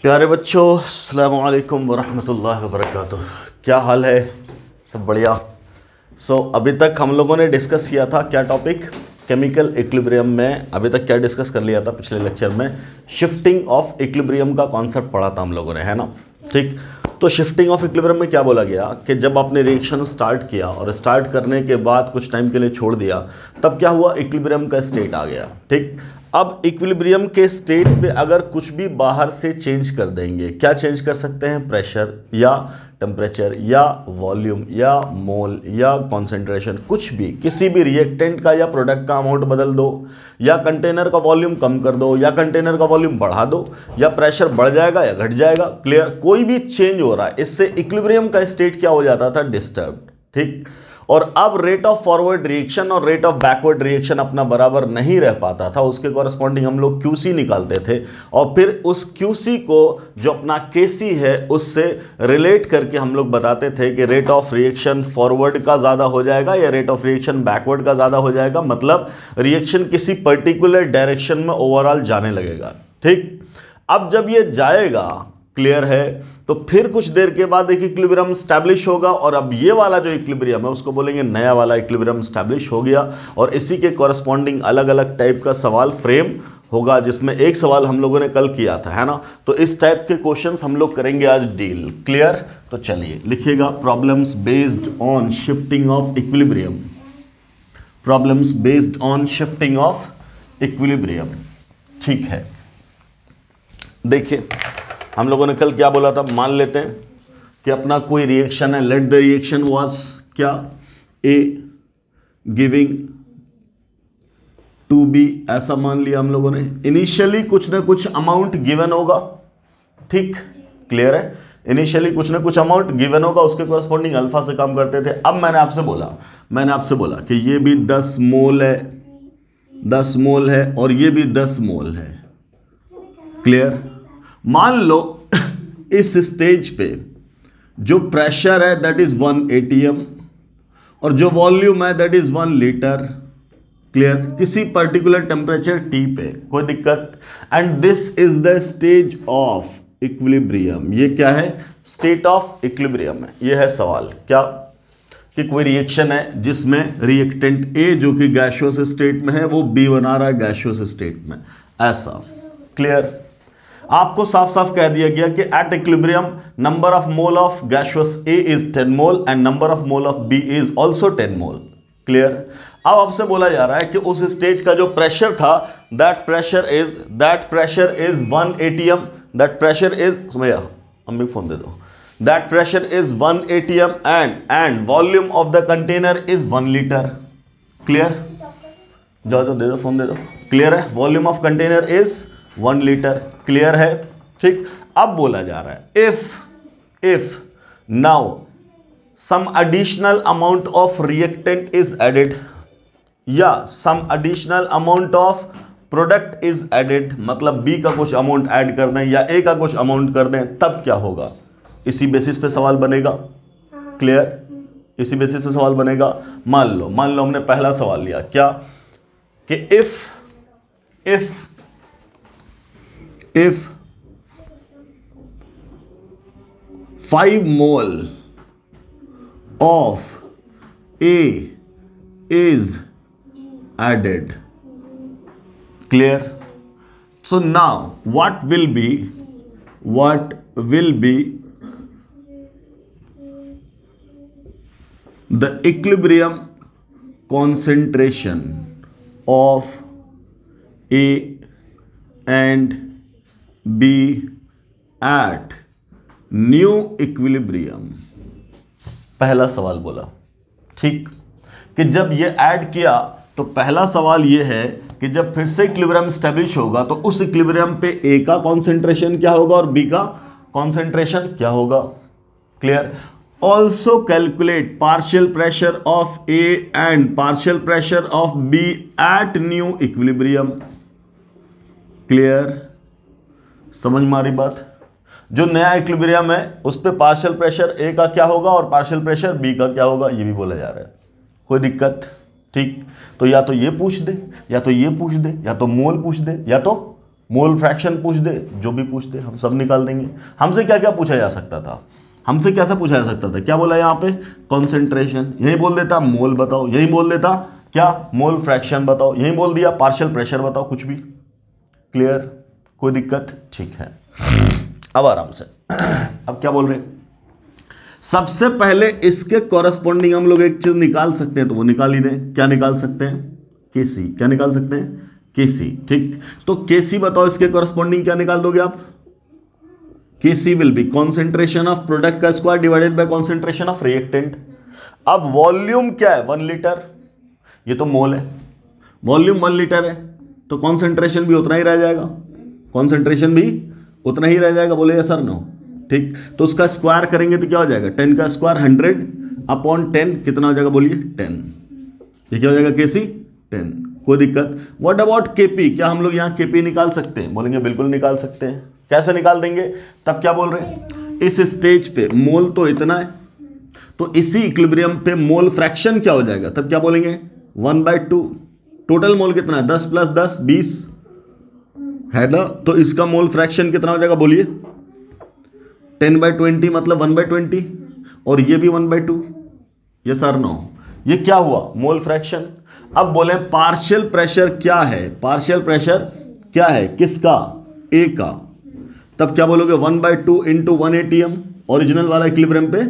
प्यारे बच्चों, अस्सलामु अलैकुम वरहमतुल्लाहि वबरकातुह। क्या हाल है? सब बढ़िया। अभी तक हम लोगों ने डिस्कस किया था क्या टॉपिक? केमिकल इक्विलिब्रियम में अभी तक क्या डिस्कस कर लिया था पिछले लेक्चर में? शिफ्टिंग ऑफ इक्विलिब्रियम का कॉन्सेप्ट पढ़ा था हम लोगों ने, है ना? ठीक। तो शिफ्टिंग ऑफ इक्विलिब्रियम में क्या बोला गया कि जब आपने रिएक्शन स्टार्ट किया और स्टार्ट करने के बाद कुछ टाइम के लिए छोड़ दिया, तब क्या हुआ? इक्विलिब्रियम का स्टेट आ गया। ठीक। अब इक्विलिब्रियम के स्टेट पे अगर कुछ भी बाहर से चेंज कर देंगे, क्या चेंज कर सकते हैं? प्रेशर या टेम्परेचर या वॉल्यूम या मोल या कॉन्सेंट्रेशन, कुछ भी, किसी भी रिएक्टेंट का या प्रोडक्ट का अमाउंट बदल दो, या कंटेनर का वॉल्यूम कम कर दो, या कंटेनर का वॉल्यूम बढ़ा दो, या प्रेशर बढ़ जाएगा या घट जाएगा। क्लियर? कोई भी चेंज हो रहा है, इससे इक्विलिब्रियम का स्टेट क्या हो जाता था? डिस्टर्ब। ठीक। और अब रेट ऑफ फॉरवर्ड रिएक्शन और रेट ऑफ बैकवर्ड रिएक्शन अपना बराबर नहीं रह पाता था, उसके कॉरेस्पॉन्डिंग हम लोग क्यूसी निकालते थे और फिर उस क्यूसी को जो अपना केसी है उससे रिलेट करके हम लोग बताते थे कि रेट ऑफ रिएक्शन फॉरवर्ड का ज़्यादा हो जाएगा या रेट ऑफ रिएक्शन बैकवर्ड का ज़्यादा हो जाएगा, मतलब रिएक्शन किसी पर्टिकुलर डायरेक्शन में ओवरऑल जाने लगेगा। ठीक। अब जब ये जाएगा, क्लियर है, तो फिर कुछ देर के बाद एक इक्विलिब्रियम स्टैब्लिश होगा और अब ये वाला जो इक्विलिब्रियम है उसको बोलेंगे नया वाला इक्विलिब्रियम स्टैब्लिश हो गया और इसी के कॉरेस्पॉन्डिंग अलग अलग टाइप का सवाल फ्रेम होगा, जिसमें एक सवाल हम लोगों ने कल किया था, है ना? तो इस टाइप के क्वेश्चंस हम लोग करेंगे आज डील। क्लियर? तो चलिए लिखिएगा, problems based on shifting of equilibrium. Problems based on shifting of equilibrium. ठीक है, देखिए हम लोगों ने कल क्या बोला था? मान लेते हैं कि अपना कोई रिएक्शन है, लेट द रिएक्शन वाज क्या? ए गिविंग टू बी, ऐसा मान लिया हम लोगों ने। इनिशियली कुछ ना कुछ अमाउंट गिवन होगा। ठीक, क्लियर है? इनिशियली कुछ ना कुछ अमाउंट गिवन होगा, उसके कॉरेस्पॉन्डिंग अल्फा से काम करते थे। अब मैंने आपसे बोला कि ये भी 10 मोल है, 10 मोल है और ये भी 10 मोल है। क्लियर? मान लो इस स्टेज पे जो प्रेशर है दैट इज 1 atm और जो वॉल्यूम है दैट इज 1 लीटर। क्लियर? किसी पर्टिकुलर टेम्परेचर T पे, कोई दिक्कत? And this is the stage of equilibrium. ये क्या है? स्टेट ऑफ इक्विलिब्रियम है। ये है सवाल क्या कि कोई रिएक्शन है जिसमें रिएक्टेंट A जो कि गैसियस स्टेट में है वो B बना रहा है गैसियस स्टेट में, ऐसा। क्लियर? आपको साफ साफ कह दिया गया कि at equilibrium number of mole of gaseous A is 10 mole and number of mole of B is also 10 mole. Clear? अब आपसे बोला जा रहा है कि उस स्टेज का जो प्रेशर था that pressure is 1 atm, that pressure is, भैया अम्मी फोन दे दो, that pressure is 1 atm and volume of the container is 1 litre. Clear? जाओ दे दो, फोन दे दो। क्लियर है? Volume of container is 1 litre. Clear है? ठीक। अब बोला जा रहा है if now some additional amount of reactant is added या some additional amount of product is added, मतलब B का कुछ अमाउंट ऐड कर दें या A का कुछ अमाउंट कर दें, तब क्या होगा? इसी बेसिस पे सवाल बनेगा। क्लियर? इसी बेसिस पे सवाल बनेगा। मान लो हमने पहला सवाल लिया क्या कि if 5 mole of A is added. Clear? So now what will be the equilibrium concentration of A and B at new equilibrium? पहला सवाल बोला। ठीक, कि जब ये ऐड किया तो पहला सवाल ये है कि जब फिर से इक्विलिब्रियम स्टैब्लिश होगा तो उस इक्विलिब्रियम पे A का कॉन्सेंट्रेशन क्या होगा और B का कॉन्सेंट्रेशन क्या होगा? Clear? Also calculate partial pressure of A and partial pressure of B at new equilibrium. Clear? समझ में आ रही बात? जो नया इक्विलिब्रियम है उस पे पार्शियल प्रेशर A का क्या होगा और पार्शियल प्रेशर B का क्या होगा, ये भी बोला जा रहा है। कोई दिक्कत? ठीक, तो या तो ये पूछ दे या तो ये पूछ दे या तो मोल पूछ दे या तो मोल फ्रैक्शन पूछ दे, जो भी पूछ दे हम सब निकाल देंगे। हमसे क्या क्या पूछा जा सकता था, हमसे कैसा पूछा जा सकता था, क्या बोला यहाँ पे, कॉन्सेंट्रेशन, यही बोल देता मोल बताओ, यही बोल देता क्या, मोल फ्रैक्शन बताओ, यही बोल दिया पार्शियल प्रेशर बताओ, कुछ भी। क्लियर, कोई दिक्कत, ठीक है। अब आराम से अब क्या बोल रहे हैं, सबसे पहले इसके कॉरेस्पॉन्डिंग हम लोग एक चीज निकाल सकते हैं, तो वो निकाल ही दें। क्या निकाल सकते हैं, केसी। क्या निकाल सकते हैं, केसी। ठीक, तो केसी बताओ, इसके कॉरेस्पॉन्डिंग क्या निकाल दोगे आप, KC will be concentration of product का square divided by concentration of reactant. अब वॉल्यूम क्या है, 1 लीटर, ये तो मोल है, वॉल्यूम 1 लीटर है, तो कॉन्सेंट्रेशन भी उतना ही रह जाएगा, कॉन्सेंट्रेशन भी उतना ही रह जाएगा, बोले सर नो। ठीक, तो उसका स्क्वायर करेंगे तो क्या हो जाएगा, 10 का स्क्वायर 100/10 कितना हो जाएगा, बोलिए 10। ये क्या हो जाएगा, केसी 10, कोई दिक्कत। व्हाट अबाउट केपी, क्या हम लोग यहाँ केपी निकाल सकते हैं, बोलेंगे बिल्कुल निकाल सकते हैं। कैसे निकाल देंगे, तब क्या बोल रहे हैं, इस स्टेज पे मोल तो इतना है, तो इसी इक्विलिब्रियम पे मोल फ्रैक्शन क्या हो जाएगा, तब क्या बोलेंगे 1/2। टोटल मोल कितना है, 10 + 10 20 है ना, तो इसका मोल फ्रैक्शन कितना हो जाएगा, बोलिए 10/20 मतलब 1/20, और ये भी 1/2। ये सर नो, ये क्या हुआ, मोल फ्रैक्शन। अब बोले पार्शियल प्रेशर क्या है, पार्शियल प्रेशर क्या है, किसका, ए का, तब क्या बोलोगे 1/2 × 1 atm, ओरिजिनल वाला इक्विलिब्रियम पे,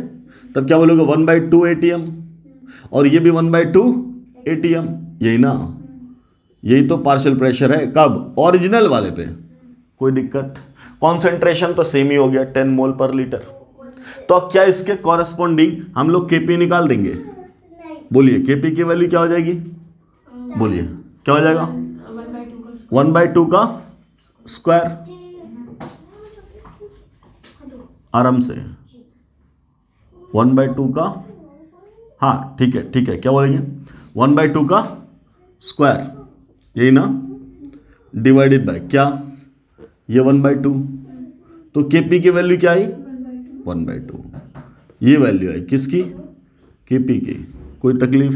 तब क्या बोलोगे 1/2 atm, और ये भी 1/2 atm, यही ना, यही तो पार्शियल प्रेशर है, कब, ओरिजिनल वाले पे, कोई दिक्कत। कॉन्सेंट्रेशन तो सेम ही हो गया 10 मोल पर लीटर। तो अब क्या इसके कॉरेस्पॉन्डिंग हम लोग केपी निकाल देंगे, बोलिए केपी की वैल्यू क्या हो जाएगी, बोलिए क्या हो जाएगा, 1/2 का स्क्वायर, आराम से 1/2 का, हाँ ठीक है ठीक है, क्या बोलेंगे 1/2 का स्क्वायर, यही ना, डिवाइडेड बाय क्या, ये 1/2, तो केपी की वैल्यू क्या आई 1/2, ये वैल्यू आई किसकी, केपी की। कोई तकलीफ,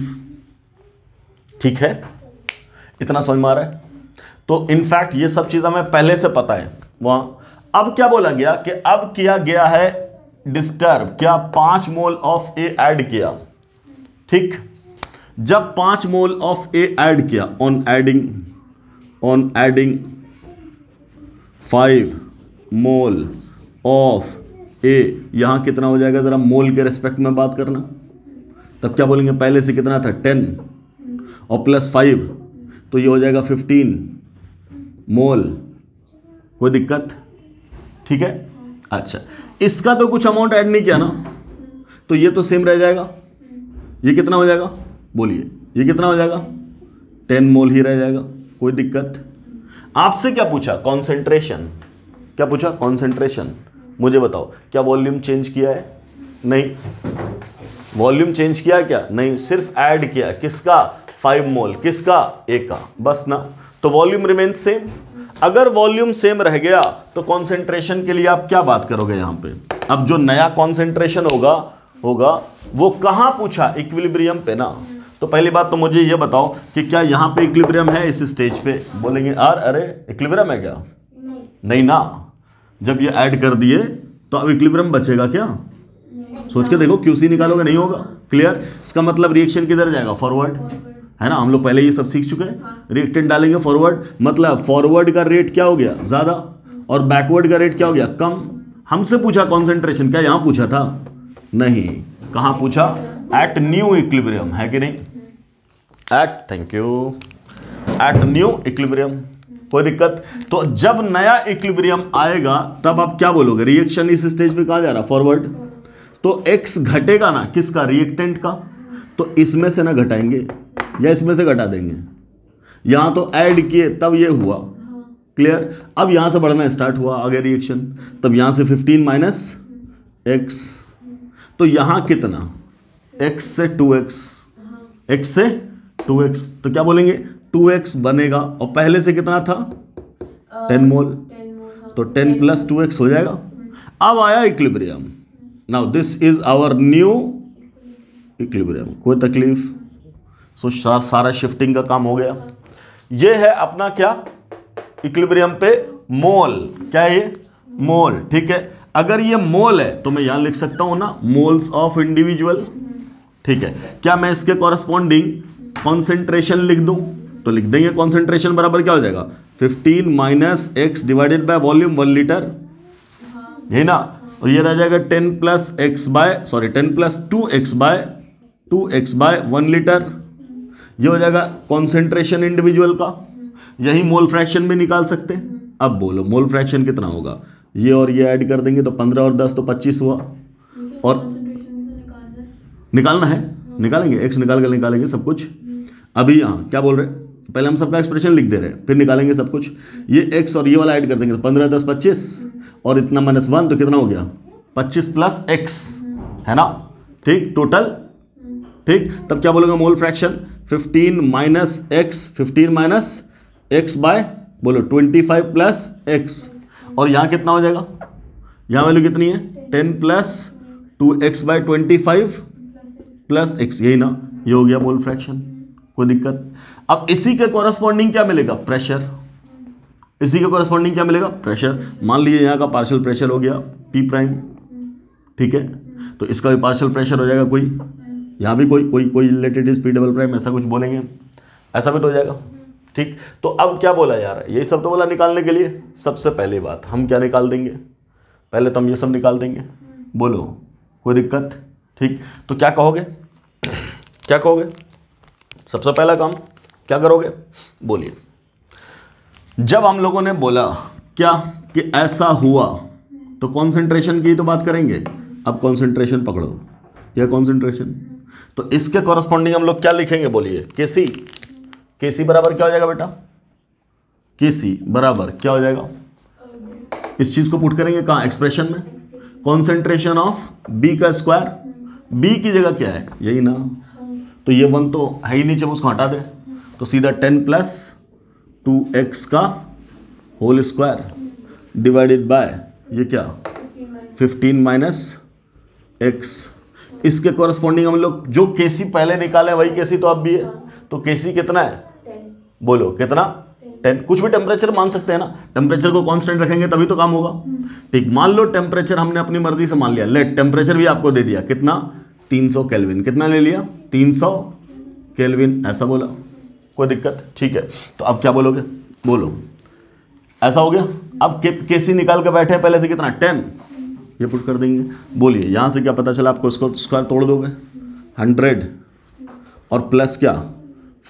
ठीक है, इतना समझ में आ रहा है। तो इनफैक्ट ये सब चीज हमें पहले से पता है वहां। अब क्या बोला गया कि अब किया गया है डिस्टर्ब, क्या 5 मोल ऑफ ए ऐड किया। ठीक, जब 5 मोल ऑफ ए ऐड किया, ऑन एडिंग 5 मोल ऑफ ए, यहां कितना हो जाएगा, जरा मोल के रेस्पेक्ट में बात करना, तब क्या बोलेंगे, पहले से कितना था 10 और +5, तो ये हो जाएगा 15 मोल, कोई दिक्कत, ठीक है। अच्छा, इसका तो कुछ अमाउंट ऐड नहीं किया ना, तो ये तो सेम रह जाएगा, ये कितना हो जाएगा, बोलिए ये कितना हो जाएगा, 10 मोल ही रह जाएगा, कोई दिक्कत। आपसे क्या पूछा, कॉन्सेंट्रेशन, क्या पूछा, कॉन्सेंट्रेशन, मुझे बताओ क्या वॉल्यूम चेंज किया है, नहीं, वॉल्यूम चेंज किया क्या, नहीं, सिर्फ ऐड किया, किसका 5 मोल, किसका, ए का, बस ना, तो वॉल्यूम रिमेन सेम। अगर वॉल्यूम सेम रह गया तो कॉन्सेंट्रेशन के लिए आप क्या बात करोगे यहां पे। अब जो नया कॉन्सेंट्रेशन होगा वो कहां पूछा, इक्विलिब्रियम पे ना। तो पहली बात तो मुझे ये बताओ कि क्या यहां पे इक्विलिब्रियम है, इस स्टेज पे, बोलेंगे यार अरे इक्विलिब्रियम है क्या, नहीं ना, जब ये ऐड कर दिए तो अब इक्विलिब्रियम बचेगा क्या, सोच के देखो, क्यूसी निकालोगे नहीं होगा। क्लियर, इसका मतलब रिएक्शन किधर जाएगा, फॉरवर्ड, है ना, हम लोग पहले ये सब सीख चुके हैं, रिएक्टेंट डालेंगे फॉरवर्ड, मतलब फॉरवर्ड का रेट क्या हो गया ज्यादा और बैकवर्ड का रेट क्या हो गया कम। हमसे पूछा कॉन्सेंट्रेशन, क्या यहां पूछा था, नहीं, कहां पूछा, एट न्यू इक्विलिब्रियम, है कि नहीं, thank you, at new equilibrium, कोई दिक्कत। तो जब नया इक्विलिब्रियम आएगा तब आप क्या बोलोगे, रिएक्शन इस स्टेज पे कहा जा रहा, फॉरवर्ड, तो एक्स घटेगा ना, किसका, रिएक्टेंट का, तो इसमें से ना घटाएंगे या इसमें से घटा देंगे, यहां तो ऐड किए तब ये हुआ। क्लियर, अब यहां से बढ़ना स्टार्ट हुआ, आगे रिएक्शन, तब यहां से 15 माइनस एक्स, तो यहां कितना, x से 2x, x से 2x, तो क्या बोलेंगे 2x बनेगा, और पहले से कितना था 10 मोल, तो 10 + 2x हो जाएगा। अब आया equilibrium, now this is our new equilibrium, कोई तकलीफ। सो सारा शिफ्टिंग का काम हो गया। ये है अपना क्या, इक्विलिब्रियम पे मोल, क्या है ये? मोल, ठीक है। अगर ये मोल है तो मैं यहां लिख सकता हूं ना, मोल्स ऑफ इंडिविजुअल, ठीक है। क्या मैं इसके कॉरस्पॉन्डिंग कॉन्सेंट्रेशन लिख दूं? तो लिख देंगे कॉन्सेंट्रेशन बराबर क्या हो जाएगा, 15 minus x divided by volume 1 litre, यही ना। और ये रह जाएगा 10 प्लस 2x बाय 1 लीटर, ये हो जाएगा कॉन्सेंट्रेशन इंडिविजुअल का। यही मोल फ्रैक्शन भी निकाल सकते हैं। अब बोलो मोल फ्रैक्शन कितना होगा, ये और ये ऐड कर देंगे तो 15 और 10 तो 25 हुआ। और निकालना है, निकालेंगे, एक्स निकाल कर निकालेंगे सब कुछ। अभी यहाँ क्या बोल रहे हैं, पहले हम सबका एक्सप्रेशन लिख दे रहे हैं, फिर निकालेंगे सब कुछ। ये एक्स और ये वाला ऐड कर देंगे तो 15 10 25 और इतना -1 तो कितना हो गया, 25 प्लस एक्स, है ना, ठीक, टोटल, ठीक। तब क्या बोलोगे mole fraction, 15 minus x by बोलो 25 प्लस एक्स, और यहां कितना हो जाएगा, यहां वैल्यू कितनी है, 10 plus 2x bye 25 plus x, यही ना, ये हो गया मोल फ्रैक्शन, कोई दिक्कत। अब इसी के कॉरस्पॉन्डिंग क्या मिलेगा, प्रेशर, इसी के कॉरस्पॉन्डिंग क्या मिलेगा, प्रेशर। मान लीजिए यहां का पार्शियल प्रेशर हो गया P प्राइम, ठीक है, तो इसका भी पार्शियल प्रेशर हो जाएगा कोई, यहां भी कोई related is P double prime, ऐसा कुछ बोलेंगे, ऐसा भी तो हो जाएगा, ठीक। तो अब क्या बोला यार, यही सब तो बोला निकालने के लिए। सबसे पहली बात हम क्या निकाल देंगे, पहले तो हम ये सब निकाल देंगे, बोलो कोई दिक्कत, ठीक। तो क्या कहोगे, क्या कहोगे, सबसे पहला काम क्या करोगे, बोलिए। जब हम लोगों ने बोला क्या कि ऐसा हुआ तो कॉन्सेंट्रेशन की तो बात करेंगे। अब कॉन्सेंट्रेशन पकड़ो, यह कॉन्सेंट्रेशन, तो इसके कॉरस्पॉन्डिंग हम लोग क्या लिखेंगे, बोलिए, केसी। केसी बराबर क्या हो जाएगा बेटा, केसी बराबर क्या हो जाएगा, इस चीज को पुट करेंगे कहां, एक्सप्रेशन में, कॉन्सेंट्रेशन ऑफ बी का स्क्वायर, बी की जगह क्या है, यही ना, तो ये 1 तो है ही नीचे, उसको हटा दे, तो सीधा 10 प्लस 2x का होल स्क्वायर डिवाइडेड बाय ये क्या 15 माइनस एक्स। इसके कॉरस्पॉन्डिंग हम लोग जो केसी पहले निकाले वही केसी तो अब भी है, तो केसी कितना है, बोलो कितना, 10। कुछ भी टेम्परेचर मान सकते हैं ना, टेम्परेचर को कांस्टेंट रखेंगे तभी तो काम होगा, ठीक। मान लो टेम्परेचर हमने अपनी मर्जी से मान लिया, लेट टेम्परेचर भी आपको दे दिया कितना, 300 केल्विन, कितना ले लिया, 300 केल्विन, ऐसा बोला, कोई दिक्कत, ठीक है। तो अब क्या बोलोगे, बोलो, ऐसा हो गया। अब केसी निकाल के बैठे पहले से कितना, 10, ये पुट कर देंगे, बोलिए यहां से क्या पता चला आपको, इसको स्क्वायर तोड़ दोगे, 100 और प्लस क्या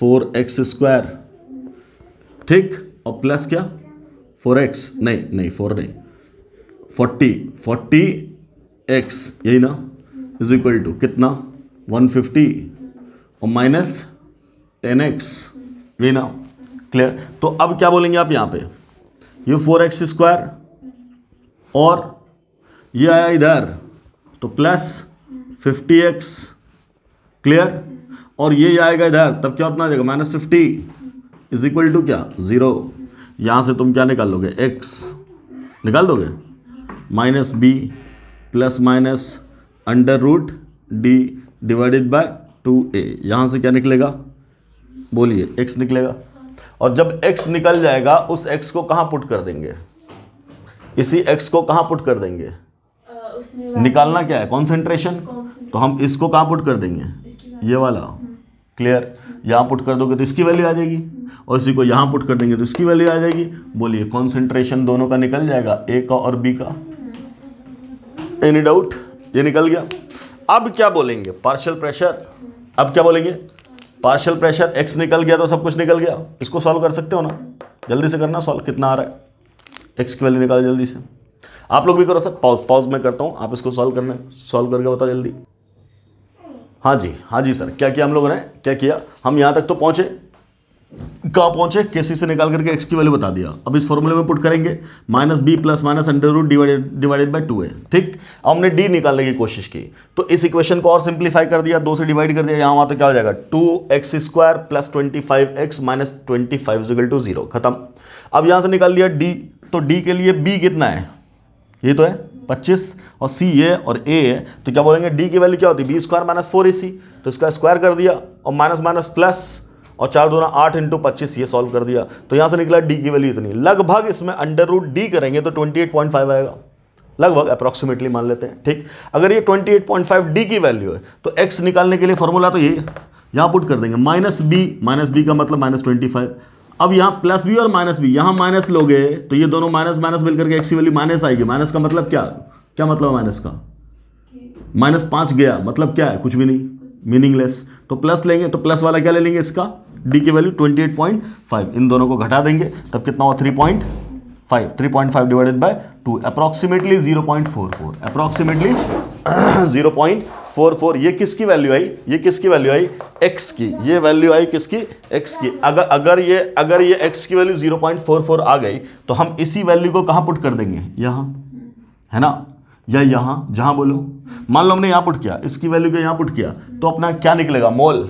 4x स्क्वायर, ठीक, और प्लस क्या 4x, नहीं 4 नहीं, 40x, यही ना, इज इक्वल टू कितना 150 और माइनस 10x, यही ना, क्लियर। तो अब क्या बोलेंगे आप यहां पे, ये 4x स्क्वायर और ये आया इधर तो प्लस 50x, क्लियर, और ये आएगा इधर तब क्या उतना आ जाएगा -50 इज इक्वल टू क्या 0। यहां से तुम क्या निकाल लोगे, x निकाल दोगे, minus b plus minus √d divided by 2a, यहां से क्या निकलेगा, बोलिए x निकलेगा। और जब x निकल जाएगा उस x को कहां पुट कर देंगे, इसी x को कहां पुट कर देंगे, निकालना क्या है, कॉन्सेंट्रेशन, तो हम इसको कहां पुट कर देंगे, ये वाला, क्लियर। यहां पुट कर दोगे तो इसकी वैल्यू आ जाएगी और इसी को यहां पुट कर देंगे तो इसकी वैल्यू आ जाएगी। बोलिए कॉन्सेंट्रेशन दोनों का निकल जाएगा, ए का और बी का, एनी डाउट, ये निकल गया। अब क्या बोलेंगे, पार्शियल प्रेशर, अब क्या बोलेंगे, पार्शियल प्रेशर, एक्स निकल गया तो सब कुछ निकल गया। इसको सॉल्व कर सकते हो ना, जल्दी से करना सॉल्व, कितना आ रहा है, एक्स की वैल्यू निकालो जल्दी से, आप लोग भी करो सर, पॉज में करता हूं, आप इसको सॉल्व करके बताओ जल्दी। हाँ जी सर, क्या किया हम लोगों ने, क्या किया, हम यहां तक तो पहुंचे, कहां पहुंचे, केसी से निकाल करके एक्स की वैल्यू बता दिया। अब इस फॉर्मूले में पुट करेंगे -b plus minus √ divided by 2a, ठीक। हमने d निकालने की कोशिश की तो इस इक्वेशन को और सिंप्लीफाई कर दिया, 2 से डिवाइड कर दिया, यहां तो क्या हो जाएगा 2x square plus 25x minus 25 = 0, खत्म। अब यहां से निकाल लिया d, तो d के लिए b कितना है, ये तो है 25 और c है और a है, तो क्या बोलेंगे d की वैल्यू क्या होती है, b² - 4ac, तो इसका स्क्वायर कर दिया और माइनस माइनस प्लस और 4 दूना 8 इंटू 25, ये सॉल्व कर दिया तो यहां से निकला डी की वैल्यू इतनी, लगभग इसमें अंडर रूट डी करेंगे तो 28.5 आएगा, लगभग अप्रोक्सीमेटली मान लेते हैं। ठीक, अगर ये 28.5 डी की वैल्यू है तो एक्स निकालने के लिए फॉर्मूला तो ये यहां पुट कर देंगे, माइनस बी का मतलब -25। अब यहाँ प्लस बी और माइनस बी, यहाँ माइनस लोगे तो ये दोनों माइनस माइनस मिलकर के एक्स की वैल्यू माइनस आएगी। माइनस का मतलब क्या मतलब माइनस का, -5 गया मतलब क्या है, कुछ भी नहीं, मीनिंगलेस। तो प्लस लेंगे तो प्लस वाला क्या ले लेंगे, इसका डी की वैल्यू 28.5, इन दोनों को घटा देंगे तब कितना हुआ 3.5 डिवाइडेड बाय 2, अप्रोक्सीमेटली 0.44, अप्रोक्सीमेटली 0.44। ये किसकी वैल्यू आई, ये किसकी वैल्यू आई, एक्स की, ये वैल्यू आई किसकी, एक्स की। अगर ये एक्स की वैल्यू 0.44 आ गई तो हम इसी वैल्यू को कहां पुट कर देंगे, यहां, है ना, या यहां, जहां बोलो। मान लो हमने यहां पुट किया, इसकी वैल्यू को यहां पुट किया तो अपना क्या निकलेगा, मोल।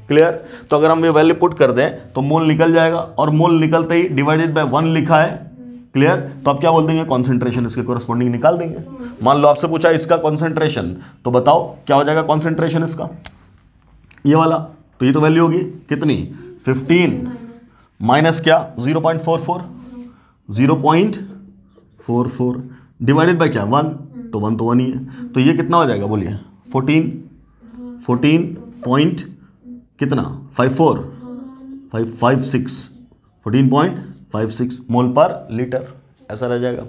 क्लियर, तो अगर हम ये वैल्यू पुट कर दें तो मोल निकल जाएगा, और मोल निकलते ही डिवाइडेड बाय 1 लिखा है। क्लियर, तो अब क्या बोल देंगे, कॉन्सेंट्रेशन इसके कोरस्पॉन्डिंग निकाल देंगे। मान लो आपसे पूछा इसका कॉन्सेंट्रेशन, तो बताओ क्या हो जाएगा कॉन्सेंट्रेशन इसका, ये वाला, तो ये तो वैल्यू होगी कितनी, 15 माइनस क्या 0.44, 0.44 डिवाइडेड बाय क्या 1, तो 1 तो 1 ही है, तो ये कितना हो जाएगा बोलिए, 14 पॉइंट कितना 14.56 मोल पर लीटर, ऐसा रह जाएगा।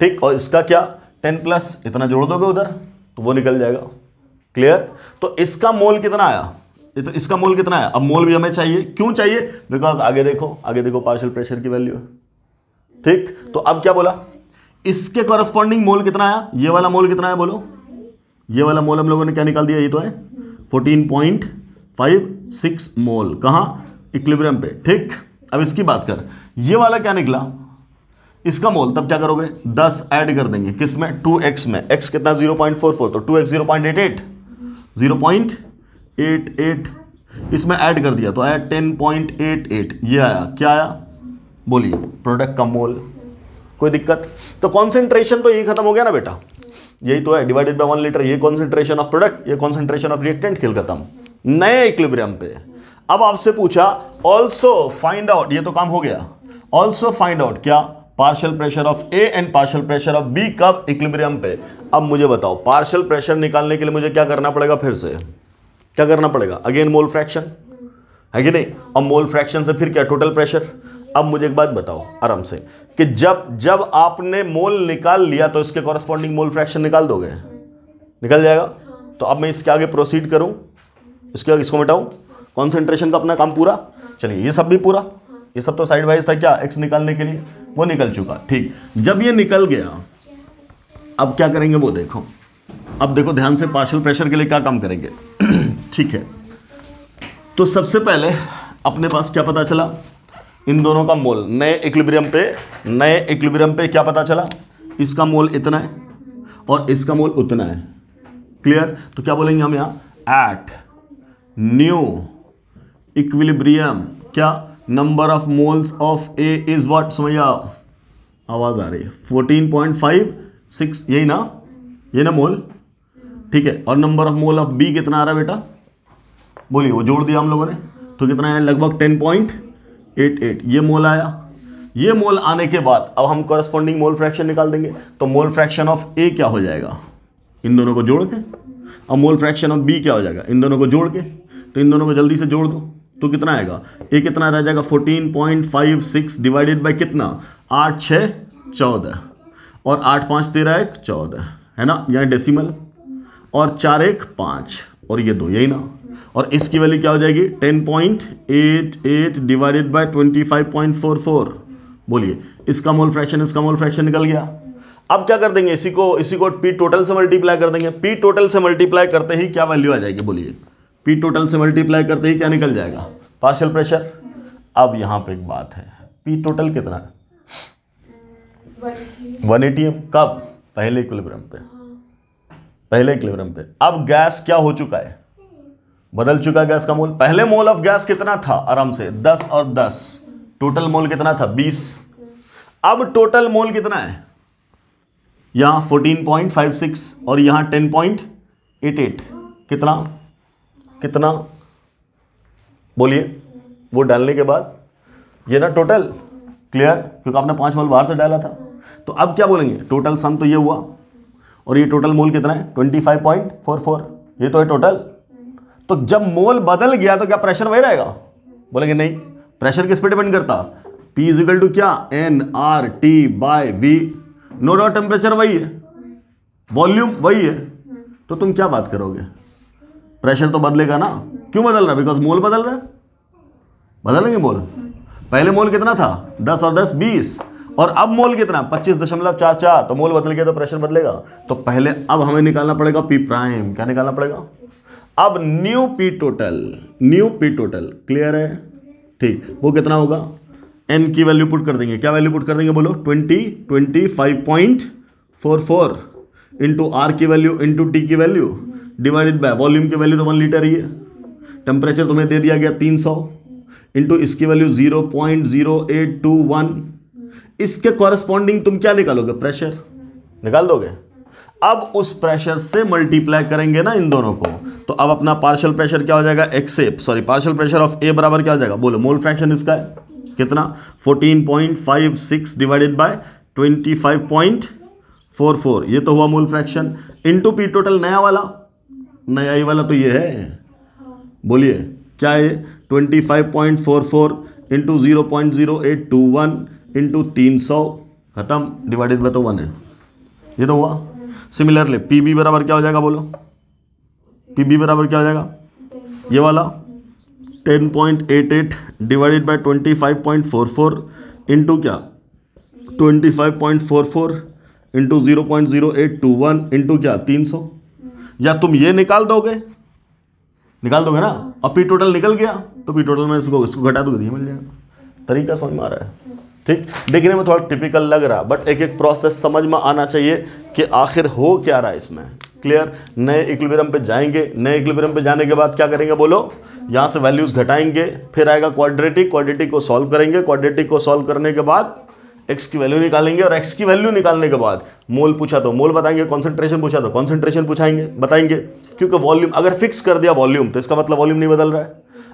ठीक, और इसका क्या 10 प्लस इतना जोड़ दोगे उधर तो वो निकल जाएगा। क्लियर, तो इसका मोल कितना आया, तो इसका मोल कितना आया, अब मोल भी हमें चाहिए, क्यों चाहिए, बिकॉज आगे देखो पार्शियल प्रेशर की वैल्यू है। ठीक, तो अब क्या बोला, इसके कॉरस्पॉन्डिंग मोल कितना आया, ये वाला मोल कितना है बोलो, ये वाला मोल हम लोगों ने क्या निकाल दिया, ये तो है 14.56 मोल, कहां, इक्विलिब्रियम पे। ठीक, अब इसकी बात कर, ये वाला क्या निकला, इसका मोल, तब क्या करोगे 10 ऐड कर देंगे किसमें, 2x में, x कितना 0.44, तो 2x 0.88 इसमें ऐड कर दिया तो आया 10.88, ये आया, क्या आया बोलिए, प्रोडक्ट का मोल। कोई दिक्कत, तो कॉन्सेंट्रेशन तो यही खत्म हो गया ना बेटा, यही तो है, डिवाइडेड बाय 1 लीटर, ये कॉन्सेंट्रेशन ऑफ प्रोडक्ट, ये कॉन्सेंट्रेशन ऑफ रिएक्टेंट, खेल खत्म। नए इक्विलिब्रियम पे अब आपसे पूछा ऑल्सो फाइंड आउट, ये तो काम हो गया, ऑल्सो फाइंड आउट क्या, partial pressure of A and partial pressure of B कब, इक्विलिब्रियम पे। अब मुझे बताओ पार्शियल प्रेशर निकालने के लिए मुझे क्या करना पड़ेगा, फिर से क्या करना पड़ेगा, अगेन मोल फ्रैक्शन, है कि नहीं, और मोल फ्रैक्शन से फिर क्या, टोटल प्रेशर। अब मुझे एक बात बताओ आराम से कि जब आपने मोल निकाल लिया तो इसके कॉरस्पॉन्डिंग मोल फ्रैक्शन निकाल दोगे, निकल जाएगा। तो अब मैं इसके आगे प्रोसीड करूं, इसके आगे इसको मिटाऊं, कॉन्सेंट्रेशन का अपना काम पूरा। चलिए ये सब भी पूरा, ये सब तो साइड वाइज था क्या, एक्स निकालने के लिए, वो निकल चुका। ठीक, जब ये निकल गया अब क्या करेंगे वो देखो, अब देखो ध्यान से, पार्शियल प्रेशर के लिए क्या काम करेंगे। ठीक है, तो सबसे पहले अपने पास क्या पता चला, इन दोनों का मोल, नए इक्विलिब्रियम पे क्या पता चला, इसका मोल इतना है और इसका मोल उतना है। क्लियर, तो क्या बोलेंगे हम यहाँ, एट न्यू इक्विलिब्रियम क्या, number of moles of A is what, समझिए आवाज आ रही है, 14.56, यही ना, ये ना मोल। ठीक है, और number of mole of B कितना आ रहा है बेटा, बोलिए, वो जोड़ दिया हम लोगों ने, तो कितना है, लगभग 10.88, ये मोल आया। ये मोल आने के बाद अब हम कॉरस्पॉन्डिंग मोल फ्रैक्शन निकाल देंगे, तो मोल फ्रैक्शन ऑफ ए क्या हो जाएगा, इन दोनों को जोड़ के, और मोल फ्रैक्शन ऑफ बी क्या हो जाएगा, इन दोनों को जोड़ के, तो इन दोनों को जल्दी से जोड़ दो तो कितना आएगा, ए कितना रह जाएगा 14.56 डिवाइडेड बाय कितना, 8 6 14, और 8 5 13 1 14, है ना, यहाँ डेसिमल, और 4 1 5, और ये 2, यही ना, और इसकी वैल्यू क्या हो जाएगी 10.88 डिवाइडेड बाय 25.44। बोलिए, इसका मोल फ्रैक्शन निकल गया। अब क्या कर देंगे, इसी को पी टोटल से मल्टीप्लाई कर देंगे, पी टोटल से मल्टीप्लाई करते ही क्या वैल्यू आ जाएगी, बोलिए, पी टोटल से मल्टीप्लाई करते ही क्या निकल जाएगा, पार्शियल प्रेशर। अब यहां पे एक बात है, पी टोटल कितना है, 1 ATM, कब, पहले इक्विलिब्रियम पे। अब गैस क्या हो चुका है, बदल चुका है गैस का मोल। पहले मोल ऑफ गैस कितना था, आराम से 10 और 10, टोटल मोल कितना था 20। अब टोटल मोल कितना है, यहां 14.56 और यहां 10.88, कितना बोलिए, वो डालने के बाद ये ना टोटल, क्लियर, क्योंकि आपने 5 मोल बाहर से डाला था। तो अब क्या बोलेंगे, टोटल सम तो ये हुआ, और ये टोटल मोल कितना है 25.44, ये तो है टोटल। तो जब मोल बदल गया तो क्या प्रेशर वही रहेगा? बोलेंगे नहीं, प्रेशर किस पे डिपेंड करता, P इज इक्वल टू क्या, nRT/V। नो डाउट टेम्परेचर वही है, वॉल्यूम वही है, तो तुम क्या बात करोगे, प्रेशर तो बदलेगा ना। क्यों बदल रहा है? बिकॉज मोल बदल रहा है, बदलेंगे मोल। पहले मोल कितना था 10 और 10 20, और अब मोल कितना 25.44, तो मोल बदल गया तो प्रेशर बदलेगा। तो पहले अब हमें निकालना पड़ेगा P प्राइम, क्या निकालना पड़ेगा अब, न्यू P टोटल, क्लियर है, ठीक। वो कितना होगा, n की वैल्यू पुट कर देंगे, क्या वैल्यू पुट कर देंगे बोलो, 25.44 इंटू R की वैल्यू इंटू T की वैल्यू डिवाइडेड बाय वॉल्यूम की वैल्यू तो 1 लीटर ही है, टेम्परेचर तुम्हें दे दिया गया 300 इंटू इसकी वैल्यू 0.0821, इसके कॉरेस्पॉन्डिंग तुम क्या निकालोगे, प्रेशर निकाल दोगे। अब उस प्रेशर से मल्टीप्लाई करेंगे ना इन दोनों को, तो अब अपना पार्शियल प्रेशर क्या हो जाएगा, पार्शियल प्रेशर ऑफ ए बराबर क्या हो जाएगा बोलो, मोल फ्रैक्शन इसका है कितना 14.56 डिवाइडेड बाय 25.44, ये तो हुआ mole fraction, into P total नया ही वाला तो ये है, बोलिए क्या है 25.44 इंटू 0.0821 इंटू 300, खत्म, डिवाइडेड बाय तो 1 है, ये तो हुआ। सिमिलरली PB बराबर क्या हो जाएगा बोलो, PB बराबर क्या हो जाएगा, ये वाला 10.88 डिवाइडेड बाय 25.44 इंटू क्या 25.44 इंटू 0.0821 इंटू क्या 300, या तुम ये निकाल दोगे ना, और P टोटल निकल गया तो P टोटल में इसको घटा दोगे, ये मिल जाएगा। तरीका समझ में आ रहा है, ठीक। देखने में थोड़ा टिपिकल लग रहा, बट एक एक प्रोसेस समझ में आना चाहिए कि आखिर हो क्या रहा है इसमें, क्लियर। नए इक्विलिब्रियम पे जाएंगे, नए इक्विलिब्रियम पे जाने के बाद क्या करेंगे बोलो, यहां से वैल्यूज घटाएंगे, फिर आएगा क्वाड्रेटिक को सॉल्व करेंगे, क्वाड्रेटिक को सॉल्व करने के बाद x की वैल्यू निकालेंगे, और x की वैल्यू निकालने के बाद मोल पूछा तो मोल बताएंगे, कॉन्सेंट्रेशन पूछा तो कॉन्सेंट्रेशन बताएंगे, क्योंकि वॉल्यूम अगर फिक्स कर दिया वॉल्यूम तो इसका मतलब वॉल्यूम नहीं बदल रहा है,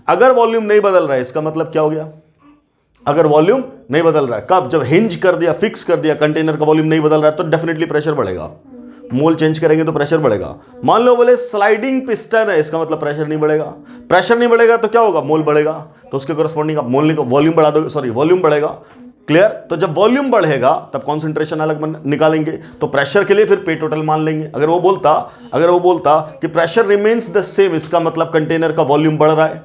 अगर वॉल्यूम नहीं बदल रहा है इसका मतलब क्या हो गया, अगर वॉल्यूम नहीं बदल रहा है, कब, जब हिंज कर दिया, फिक्स कर दिया, कंटेनर का वॉल्यूम नहीं बदल रहा है, तो डेफिनेटली प्रेशर बढ़ेगा, मोल चेंज करेंगे तो प्रेशर बढ़ेगा। मान लो बोले स्लाइडिंग पिस्टन है, इसका मतलब प्रेशर नहीं बढ़ेगा, प्रेशर नहीं बढ़ेगा तो क्या होगा, मोल बढ़ेगा, तो उसके कॉरेस्पॉन्डिंग आप मोल वॉल्यूम बढ़ा दोगे, सॉरी वॉल्यूम बढ़ेगा, क्लियर। तो जब वॉल्यूम बढ़ेगा तब कॉन्सेंट्रेशन अलग निकालेंगे, तो प्रेशर के लिए फिर P टोटल मान लेंगे। अगर वो बोलता कि प्रेशर रिमेन्स द सेम, इसका मतलब कंटेनर का वॉल्यूम बढ़ रहा है,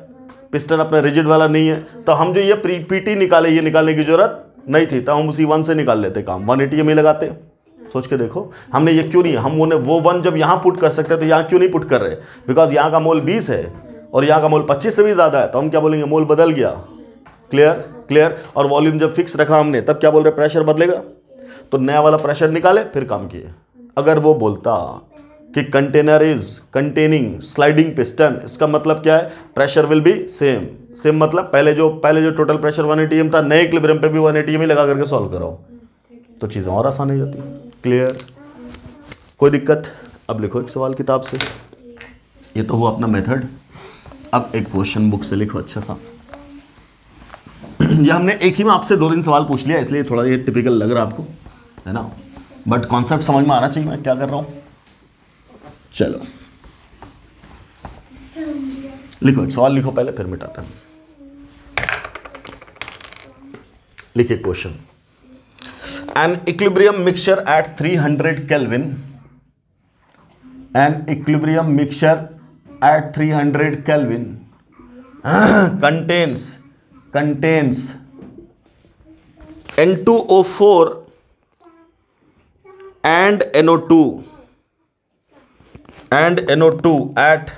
पिस्टन अपना रिजिड वाला नहीं है, तो हम जो ये PT निकाले, ये निकालने की जरूरत नहीं थी, तो हम उसी 1 से निकाल लेते काम, 180 में लगाते। सोच के देखो हमने ये क्यों नहीं, हम वो 1 जब यहां पुट कर सकते हैं तो यहां क्यों नहीं पुट कर रहे, बिकॉज यहां का मोल 20 है और यहां का मोल 25 से भी ज्यादा है, तो हम क्या बोलेंगे, मोल बदल गया, क्लियर। और वॉल्यूम जब फिक्स रखा हमने तब क्या बोल रहे, प्रेशर बदलेगा, तो नया वाला प्रेशर निकाले फिर काम किए। अगर वो बोलता कि container is containing sliding piston, इसका मतलब क्या है, प्रेशर विल बी सेम मतलब पहले जो टोटल प्रेशर 1 atm था, नए इक्विलिब्रियम पे भी 1 atm ही लगा करके सॉल्व करो, तो चीजें और आसान हो जाती, क्लियर, कोई दिक्कत। अब लिखो एक सवाल किताब से, ये तो हुआ अपना मेथड। अब एक क्वेश्चन बुक से लिखो अच्छा सा। ये हमने एक ही में आपसे 2 दिन सवाल पूछ लिया, इसलिए थोड़ा ये टिपिकल लग रहा है आपको, है ना, बट कॉन्सेप्ट समझ में आना चाहिए मैं क्या कर रहा हूं। चलो लिखो, सवाल लिखो पहले फिर मिटाते हैं। लिखिए question, an equilibrium mixture at 300 Kelvin, an equilibrium mixture at 300 Kelvin contains N2O4 and NO2 at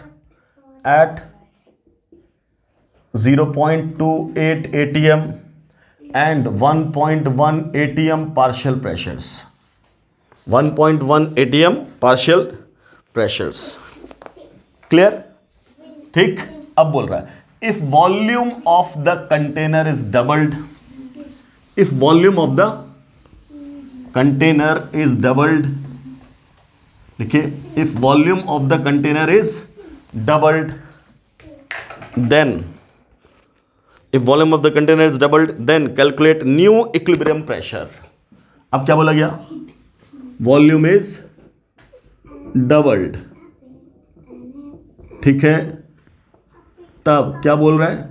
0.28 atm and 1.1 atm partial pressures, 1.1 atm partial pressures, clear, ठीक। अब बोल रहा है if volume of the container is doubled, if volume of the container is doubled, देखिए, if volume of the container is doubled, then if volume of the container is doubled then calculate new equilibrium pressure. अब क्या बोला गया, volume is doubled, ठीक है, तब क्या बोल रहा है,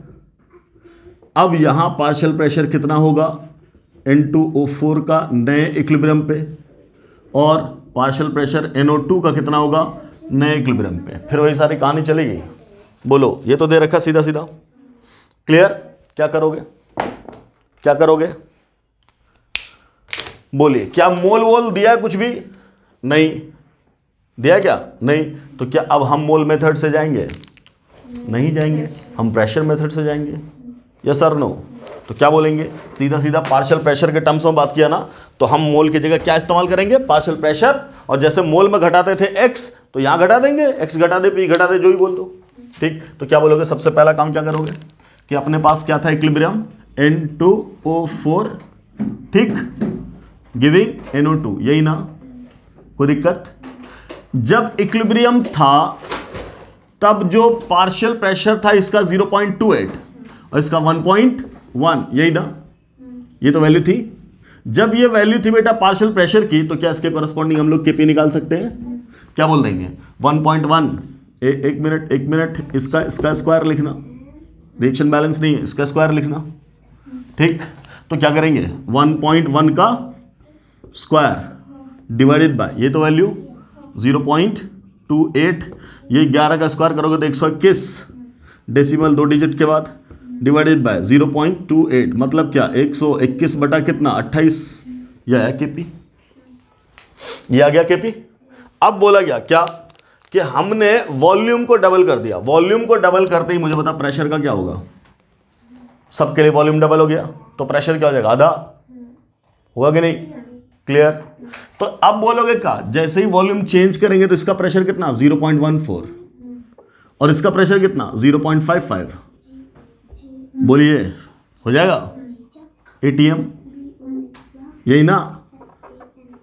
अब यहां पार्शियल प्रेशर कितना होगा N2O4 का नए इक्विलिब्रियम पे, और पार्शियल प्रेशर NO2 का कितना होगा नए इक्विलिब्रियम पे। फिर वही सारी कहानी चलेगी। बोलो, ये तो दे रखा सीधा सीधा, क्लियर? क्या करोगे, क्या करोगे, बोलिए। क्या मोल वोल दिया है कुछ भी? नहीं दिया क्या? नहीं। तो क्या अब हम मोल मेथड से जाएंगे? नहीं जाएंगे, हम प्रेशर मेथड से जाएंगे। यस और नो? तो क्या बोलेंगे, सीधा सीधा पार्शियल प्रेशर के टर्म्स में बात किया ना, तो हम मोल की जगह क्या इस्तेमाल करेंगे, पार्शियल प्रेशर। और जैसे मोल में घटाते थे x, तो यहां घटा देंगे, x घटा दे, p घटा दे, जो ही बोल दो, ठीक। तो क्या बोलोगे, सबसे पहला काम क्या करोगे कि अपने पास क्या था इक्विलिब्रियम N2O4, ठीक, गिविंग NO2, यही ना, कोई दिक्कत? जब इक्विलिब्रियम था तब जो पार्शियल प्रेशर था इसका 0.28 और इसका 1.1, यही ना, ये तो वैल्यू थी। जब ये वैल्यू थी बेटा पार्शियल प्रेशर की, तो क्या इसके कॉरस्पॉन्डिंग हम लोग Kp निकाल सकते हैं? क्या बोल देंगे, 1.1। एक मिनट, इसका स्क्वायर लिखना, रिएक्शन बैलेंस नहीं है, इसका स्क्वायर लिखना, ठीक। तो क्या करेंगे, 1.1 का स्क्वायर डिवाइडेड बाय, ये तो वैल्यू 0.28, ये 11 का स्क्वायर करोगे तो 121, डेसिमल 2 डिजिट के बाद, डिवाइडेड बाय 0.28, मतलब क्या 121 बटा कितना 28, यह है Kp, ये आ गया Kp। अब बोला गया क्या कि हमने वॉल्यूम को डबल कर दिया। वॉल्यूम को डबल करते ही मुझे बता प्रेशर का क्या होगा, सबके लिए वॉल्यूम डबल हो गया तो प्रेशर क्या हो जाएगा, आधा होगा कि नहीं, क्लियर? तो अब बोलोगे क्या, जैसे ही वॉल्यूम चेंज करेंगे तो इसका प्रेशर कितना 0.14 और इसका प्रेशर कितना 0.55, बोलिए हो जाएगा ATM, यही ना,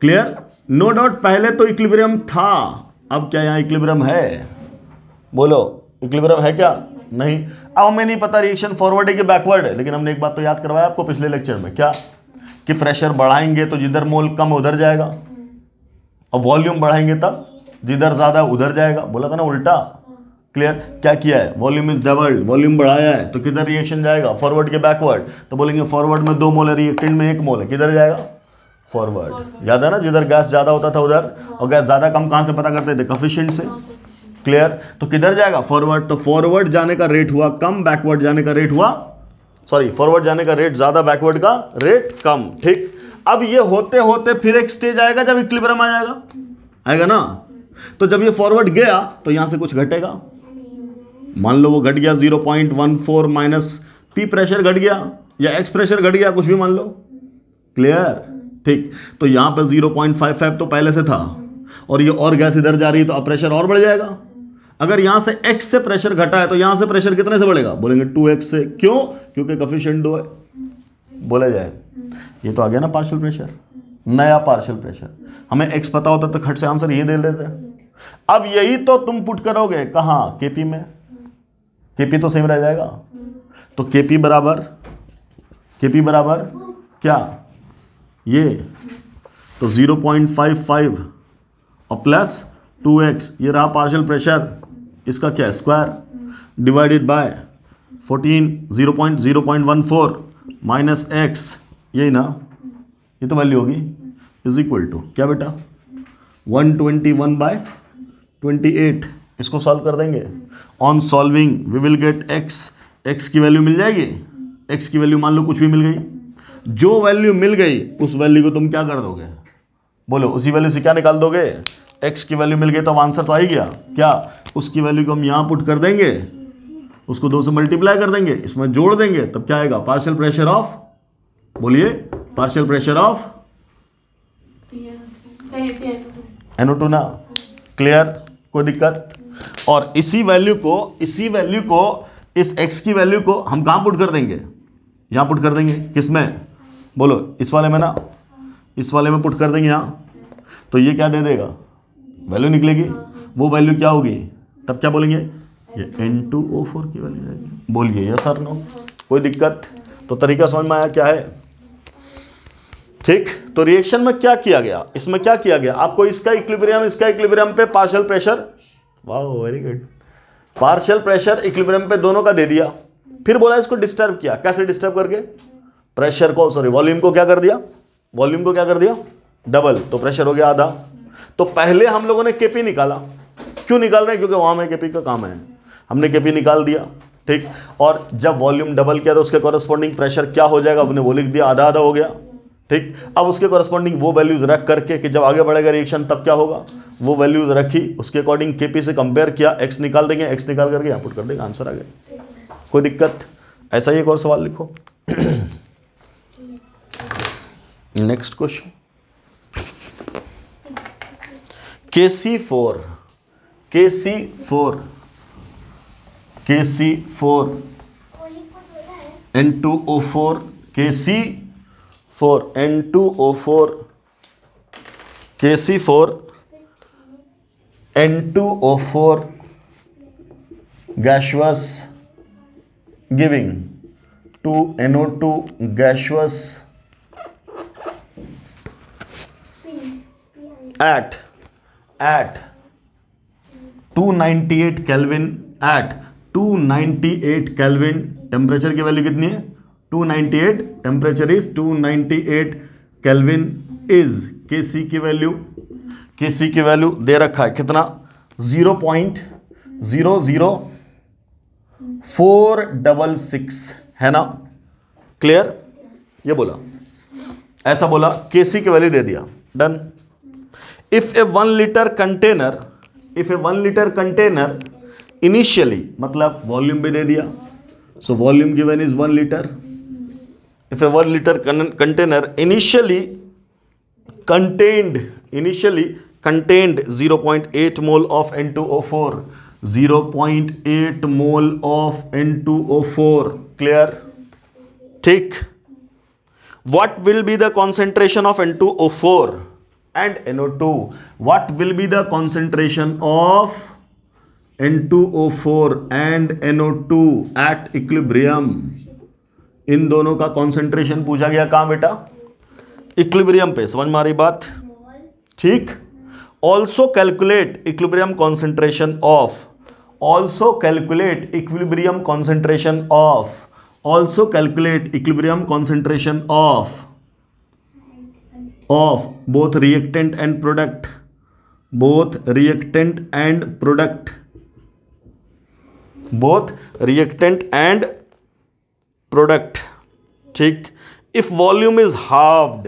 क्लियर? नो डाउट पहले तो इक्विलिब्रियम था, अब क्या यहां इक्विलिब्रियम है? बोलो, इक्विलिब्रियम है क्या? नहीं। अब हमें नहीं पता रिएक्शन फॉरवर्ड है कि बैकवर्ड है, लेकिन हमने एक बात तो याद करवाया आपको पिछले लेक्चर में, क्या कि प्रेशर बढ़ाएंगे तो जिधर मोल कम उधर जाएगा, और वॉल्यूम बढ़ाएंगे तब जिधर ज्यादा उधर जाएगा। बोला था ना उल्टा, क्लियर? क्या किया है, वॉल्यूम इज डबल्ड, वॉल्यूम बढ़ाया है तो किधर रिएक्शन जाएगा, फॉरवर्ड के बैकवर्ड। तो बोलेंगे फॉरवर्ड में 2 मोल है, रिएक्टेंट में 1 मोल है, किधर जाएगा, फॉरवर्ड। याद है ना, जिधर गैस ज्यादा होता था उधर, और गैस ज्यादा कम कहां से पता करते थे, कोफिशिएंट से, क्लियर? तो किधर जाएगा, फॉरवर्ड। तो फॉरवर्ड जाने का रेट हुआ कम, बैकवर्ड जाने का रेट हुआ, सॉरी, फॉरवर्ड जाने का रेट ज्यादा, बैकवर्ड का रेट कम, ठीक। अब ये होते होते फिर एक स्टेज आएगा जब इक्विलिब्रियम आ जाएगा, आएगा ना। तो जब ये फॉरवर्ड गया तो यहां से कुछ घटेगा, मान लो वो घट गया 0.14 माइनस P प्रेशर घट गया या X प्रेशर घट गया, कुछ भी मान लो, क्लियर, ठीक। तो यहां पर 0.55 तो पहले से था और ये और गैस इधर जा रही है तो अब प्रेशर और बढ़ जाएगा। अगर यहां से X से प्रेशर घटा है तो यहां से प्रेशर कितने से बढ़ेगा, बोलेंगे 2X से। क्यों? क्योंकि कोफिशिएंट 2 है, बोला जाए। ये तो आ गया ना पार्शियल प्रेशर, नया पार्शियल प्रेशर। हमें X पता होता तो खट से आंसर ये दे देते। अब यही तो तुम पुट करोगे कहां, Kp में, Kp तो सेम रह जाएगा। तो Kp बराबर क्या, ये तो 0.55 और प्लस 2x, ये रहा पार्शियल प्रेशर, इसका क्या है square, divided bye 14, 0.14 minus x, यही ना, ये तो वैल्यू होगी, इज इक्वल टू क्या बेटा 121/28। इसको सॉल्व कर देंगे। On solving we will get x की वैल्यू मिल जाएगी, x की वैल्यू मान लो कुछ भी मिल गई, जो वैल्यू मिल गई उस वैल्यू को तुम क्या कर दोगे, बोलो उसी वैल्यू से क्या निकाल दोगे, x की वैल्यू मिल गई तो आंसर तो आ ही गया, क्या उसकी वैल्यू को हम यहां पुट कर देंगे, उसको 2 से मल्टीप्लाई कर देंगे, इसमें जोड़ देंगे, तब क्या आएगा, पार्शियल प्रेशर ऑफ, बोलिए पार्शियल प्रेशर ऑफ NO2 ना, क्लियर, कोई दिक्कत? और इसी वैल्यू को इस x की वैल्यू को हम कहां पुट कर देंगे, यहां पुट कर देंगे, किसमें, बोलो इस वाले में ना, इस वाले में पुट कर देंगे यहां, तो ये क्या दे देगा, वैल्यू निकलेगी, वो वैल्यू क्या होगी, तब क्या बोलेंगे, ये N2O4 की वैल्यू आएगी। बोलिए यस और नो, कोई दिक्कत? तो तरीका समझ में आया क्या है? ठीक। तो रिएक्शन में क्या किया गया, इसमें क्या किया गया, आपको इसका इक्विलिब्रियम पे पार्शियल प्रेशर, वाह very good, partial pressure equilibrium पे दोनों का दे दिया। फिर बोला इसको डिस्टर्ब किया, कैसे डिस्टर्ब करके? प्रेशर को वॉल्यूम को क्या कर दिया, वॉल्यूम को क्या कर दिया, डबल, तो प्रेशर हो गया आधा। तो पहले हम लोगों ने केपी निकाला, क्यों निकाल रहे हैं? क्योंकि वहां में केपी का काम है, हमने केपी निकाल दिया। ठीक। और जब वॉल्यूम डबल किया तो उसके कॉरेस्पॉन्डिंग प्रेशर क्या हो जाएगा, अपने वो लिख दिया, आधा आधा हो गया। ठीक। अब उसके कॉरेस्पॉन्डिंग वो वैल्यूज रख करके कि जब आगे बढ़ेगा रिएक्शन तब क्या होगा, वो वैल्यूज रखी, उसके अकॉर्डिंग केपी से कंपेयर किया, एक्स निकाल देंगे, एक्स निकाल करके यहाँ पुट कर देंगे, आंसर आ गया। कोई दिक्कत? ऐसा ही एक और सवाल लिखो। Next question, KC4 N2O4 KC4 N2O4 N2O4 gaseous giving 2NO2 gaseous at 298 Kelvin, at 298 Kelvin, temperature की वैल्यू कितनी है, 298, temperature is 298 kelvin, is Kc की वैल्यू दे रखा है कितना, 0.00466 है ना, क्लियर? ये बोला, ऐसा बोला, Kc की वैल्यू दे दिया, done. If A 1 litre container initially, मतलब वॉल्यूम भी दे दिया, so volume given is 1 litre. If A 1 litre container initially contained 0.8 mole of N2O4, 0.8 mole of N2O4, clear? ठीक। What will be the concentration of N2O4 and NO2? What will be the concentration of N2O4 and NO2 at equilibrium? इन दोनों का concentration पूछा गया, कहां बेटा? Equilibrium पे। समझ में आ रही बात? ठीक। Also calculate equilibrium concentration of, also calculate equilibrium concentration of, also calculate equilibrium concentration of both reactant and product, both reactant and product, both reactant and product। ठीक। if volume is halved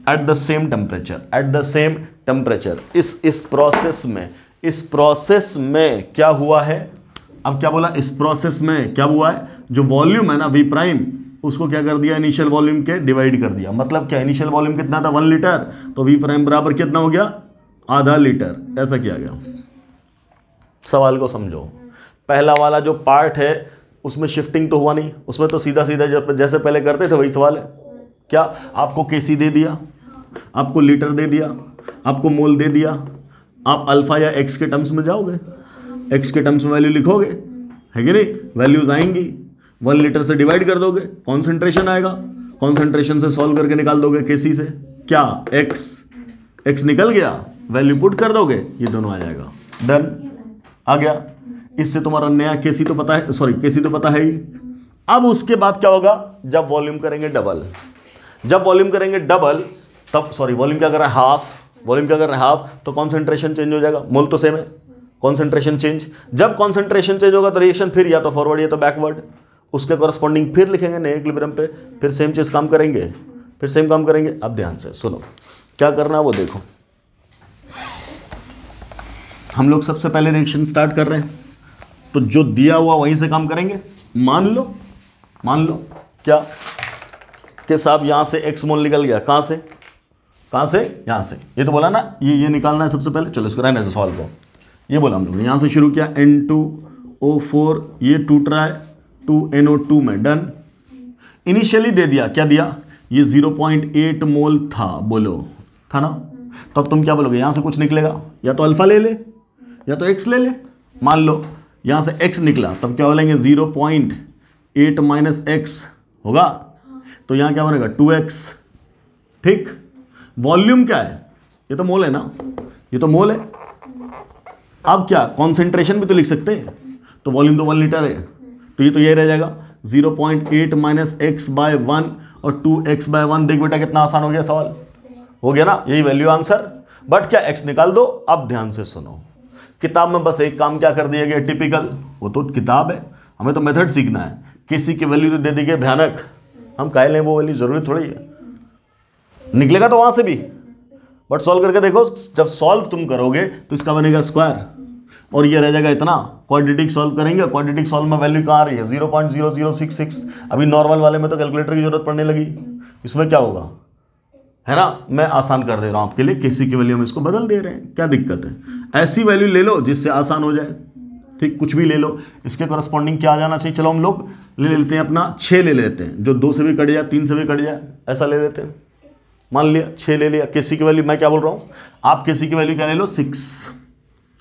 at the same temperature, इस process में क्या हुआ है, अब क्या बोला, इस प्रोसेस में क्या हुआ है, जो वॉल्यूम है ना V प्राइम, उसको क्या कर दिया, इनिशियल वॉल्यूम के डिवाइड कर दिया। मतलब क्या, इनिशियल वॉल्यूम कितना था, 1 लीटर, तो V प्राइम बराबर कितना हो गया, आधा लीटर, ऐसा किया गया। सवाल को समझो, पहला वाला जो पार्ट है उसमें शिफ्टिंग तो हुआ नहीं, उसमें तो सीधा जैसे पहले करते थे वही सवाल है। क्या आपको Kc दे दिया, आपको लीटर दे दिया, आपको मोल दे दिया, आप अल्फा या एक्स के टर्म्स में जाओगे, एक्स के टर्म्स में वैल्यू लिखोगे, है कि नहीं, वैल्यूज आएंगी, 1 लीटर से डिवाइड कर दोगे, कॉन्सेंट्रेशन आएगा, कॉन्सेंट्रेशन से सॉल्व करके निकाल दोगे Kc से, क्या एक्स निकल गया, वैल्यू पुट कर दोगे, ये दोनों आ जाएगा, डन, आ गया। इससे तुम्हारा नया Kc तो पता है, सॉरी Kc तो पता है ही। अब उसके बाद क्या होगा, जब वॉल्यूम करेंगे डबल, तब सॉरी वॉल्यूम क्या कर रहा है, हाफ, तो कॉन्सेंट्रेशन चेंज हो जाएगा, मोल तो सेम है, कॉन्सेंट्रेशन चेंज, जब कॉन्सेंट्रेशन चेंज होगा तो रिएक्शन फिर या तो फॉरवर्ड या तो बैकवर्ड, उसके कॉरस्पॉन्डिंग फिर लिखेंगे नए इक्विलिब्रियम पे, फिर सेम चीज काम करेंगे, अब ध्यान से सुनो क्या करना है वो देखो। हम लोग सबसे पहले रिएक्शन स्टार्ट कर रहे हैं, तो जो दिया हुआ वहीं से काम करेंगे। मान लो क्या कि साहब यहां से x मोल निकल गया, कहां से, यहां से, ये तो बोला ना, ये निकालना है सबसे पहले। चलो इसको रहने से सॉल्व को, ये बोला हम लोग, यहां से शुरू किया, N2O4 ये टूट रहा है 2NO2 में, डन। इनिशियली दे दिया, क्या दिया, ये 0.8 मोल था, बोलो था ना, तब तुम क्या बोलोगे, यहां से कुछ निकलेगा, या तो अल्फा ले ले या तो x ले ले, मान लो यहां से x निकला तब क्या बोलेंगे 0.8 माइनस x होगा, तो यहां क्या बनेगा 2x। ठीक, वॉल्यूम क्या है, ये तो मोल है ना, ये तो मोल है। अब क्या कॉन्सेंट्रेशन भी तो लिख सकते हैं, तो वॉल्यूम तो 1 लीटर है, तो ये रह जाएगा 0.8 माइनस x बाय 1 और 2x बाय 1। देख बेटा कितना आसान हो गया सवाल, हो गया ना, यही वैल्यू आंसर। बट क्या x निकाल दो। अब ध्यान से सुनो, किताब में बस एक काम क्या कर दिया गया, टिपिकल, वो तो किताब है, हमें तो मेथड सीखना है। किसी की वैल्यू तो दे दी गई भयानक, हम कह लें वो वैल्यू, जरूरी थोड़ी है, निकलेगा तो वहां से भी। बट सॉल्व करके देखो, जब सॉल्व तुम करोगे तो इसका बनेगा स्क्वायर और ये रह जाएगा इतना। क्वाड्रेटिक सॉल्व करेंगे, क्वाड्रेटिक सॉल्व में वैल्यू कहाँ आ रही है 0.0066। अभी नॉर्मल वाले में तो कैलकुलेटर की जरूरत पड़ने लगी, इसमें क्या होगा, है ना। मैं आसान कर दे रहा हूं आपके लिए, किसी की वैल्यू हम इसको बदल दे रहे हैं, क्या दिक्कत है। ऐसी वैल्यू ले लो जिससे आसान हो जाए, ठीक, कुछ भी ले लो, इसके करस्पॉन्डिंग क्या आ जाना चाहिए। चलो हम लोग ले लेते हैं अपना 6 ले लेते हैं, जो 2 से भी कट जाए, 3 से भी कट जाए, ऐसा ले लेते हैं। मान लिया 6 ले लिया, किसी की वैल्यू, मैं क्या बोल रहा हूं, आप किसी की वैल्यू क्या ले लो 6,